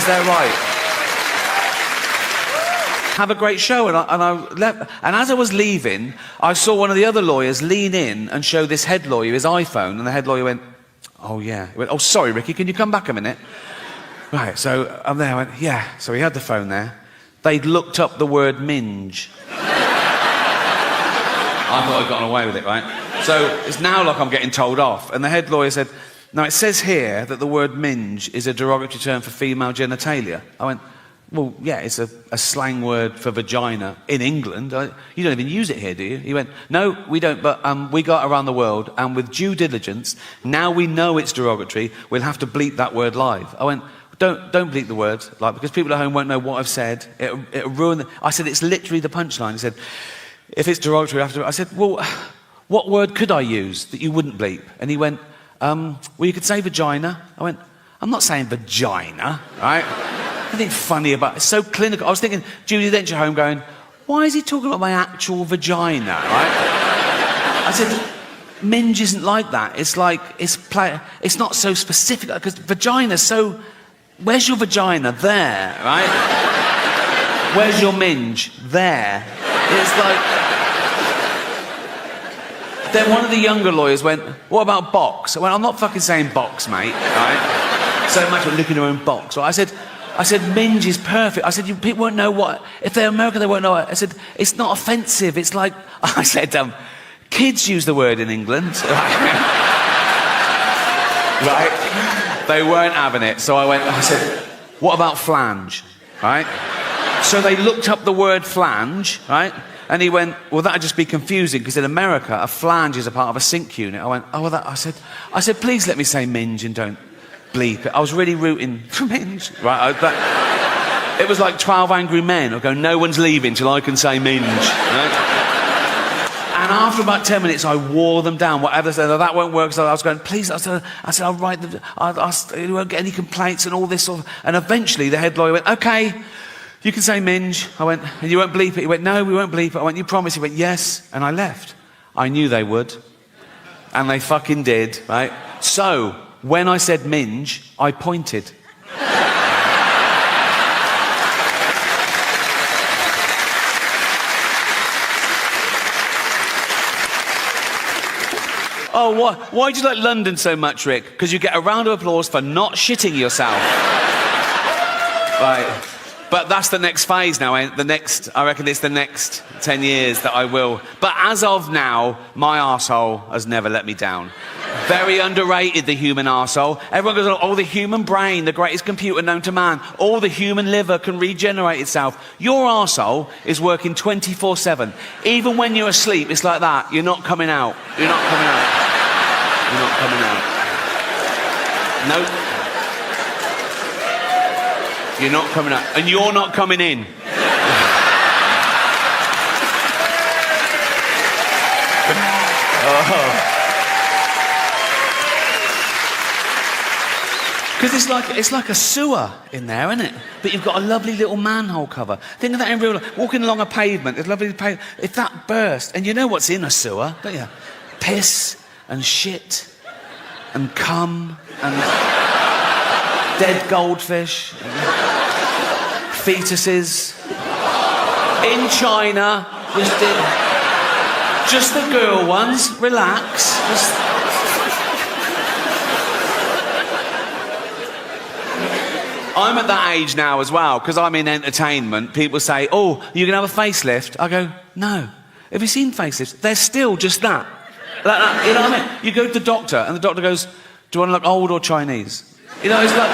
[SPEAKER 1] their right. Have a great show. And as I was leaving, I saw one of the other lawyers lean in and show this head lawyer his iPhone, and the head lawyer went, oh yeah. He went, oh sorry Ricky, can you come back a minute? Right, so I'm there, I went, yeah. So he had the phone there. They'd looked up the word minge. I thought I'd gotten away with it, right? So it's now like I'm getting told off. And the head lawyer said, now it says here that the word minge is a derogatory term for female genitalia. I went, well, yeah, it's a slang word for vagina in England. You don't even use it here, do you? He went, no, we don't, but we got around the world, and with due diligence, now we know it's derogatory, we'll have to bleep that word live. I went, don't bleep the word, like, because people at home won't know what I've said. It'll ruin the... I said, it's literally the punchline. He said, if it's derogatory, I have to... I said, well, what word could I use that you wouldn't bleep? And he went, well, you could say vagina. I went, I'm not saying vagina, right? Anything funny about it. It's so clinical. I was thinking, Judy Dench at home going, why is he talking about my actual vagina, right? I said, minge isn't like that. It's like, it's not so specific, because vagina's so... Where's your vagina? There, right? Where's your minge? There. It's like... Then one of the younger lawyers went, what about box? I went, I'm not fucking saying box, mate, right? So much for looking at your own box. I said, minge is perfect. I said, people won't know what... If they're American, they won't know it. I said, it's not offensive. It's like... I said, kids use the word in England. Right? They weren't having it. So I said, what about flange? Right? So they looked up the word flange, right? And he went, well, that'd just be confusing, because in America, a flange is a part of a sink unit. I went, oh, well, I said, please let me say minge and don't bleep it. I was really rooting for minge. Right? It was like 12 Angry Men. I go, no one's leaving till I can say minge. Right? And after about 10 minutes, I wore them down. Whatever, said, oh, that won't work. So I was going, please, I said, I'll write them, you won't get any complaints and all this sort of... And eventually the head lawyer went, okay, you can say minge. I went, and you won't bleep it? He went, no, we won't bleep it. I went, you promise? He went, yes. And I left. I knew they would. And they fucking did, right? So, when I said minge, I pointed. Oh, why do you like London so much, Rick? Because you get a round of applause for not shitting yourself. Right. But that's the next phase now. I reckon it's the next 10 years that I will. But as of now, my arsehole has never let me down. Very underrated, the human arsehole. Everyone goes, oh, the human brain, the greatest computer known to man. All the human liver can regenerate itself. Your arsehole is working 24/7. Even when you're asleep, it's like that. You're not coming out. You're not coming out. You're not coming out. Nope. You're not coming out. And you're not coming in. Because it's like a sewer in there, isn't it? But you've got a lovely little manhole cover. Think of that in real life. Walking along a pavement, there's lovely pavement. If that burst, and you know what's in a sewer, don't you? Piss and shit and cum and dead goldfish, and fetuses. In China, just the girl ones. Relax. I'm at that age now as well, because I'm in entertainment. People say, oh, you can have a facelift. I go, no. Have you seen facelifts? They're still just that. Like that. You know what I mean? You go to the doctor, and the doctor goes, do you want to look old or Chinese? You know, it's like...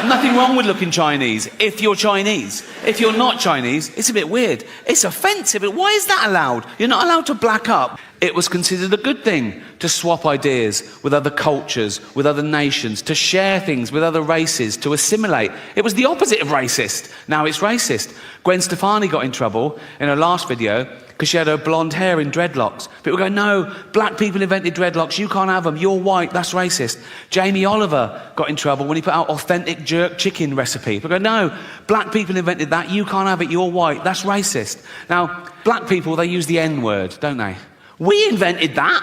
[SPEAKER 1] Nothing wrong with looking Chinese, if you're Chinese. If you're not Chinese, it's a bit weird. It's offensive. Why is that allowed? You're not allowed to black up. It was considered a good thing to swap ideas with other cultures, with other nations, to share things with other races, to assimilate. It was the opposite of racist. Now it's racist. Gwen Stefani got in trouble in her last video because she had her blonde hair in dreadlocks. People go, no, black people invented dreadlocks, you can't have them, you're white, that's racist. Jamie Oliver got in trouble when he put out authentic jerk chicken recipe. People go, no, black people invented that, you can't have it, you're white, that's racist. Now, black people, they use the N-word, don't they? We invented that.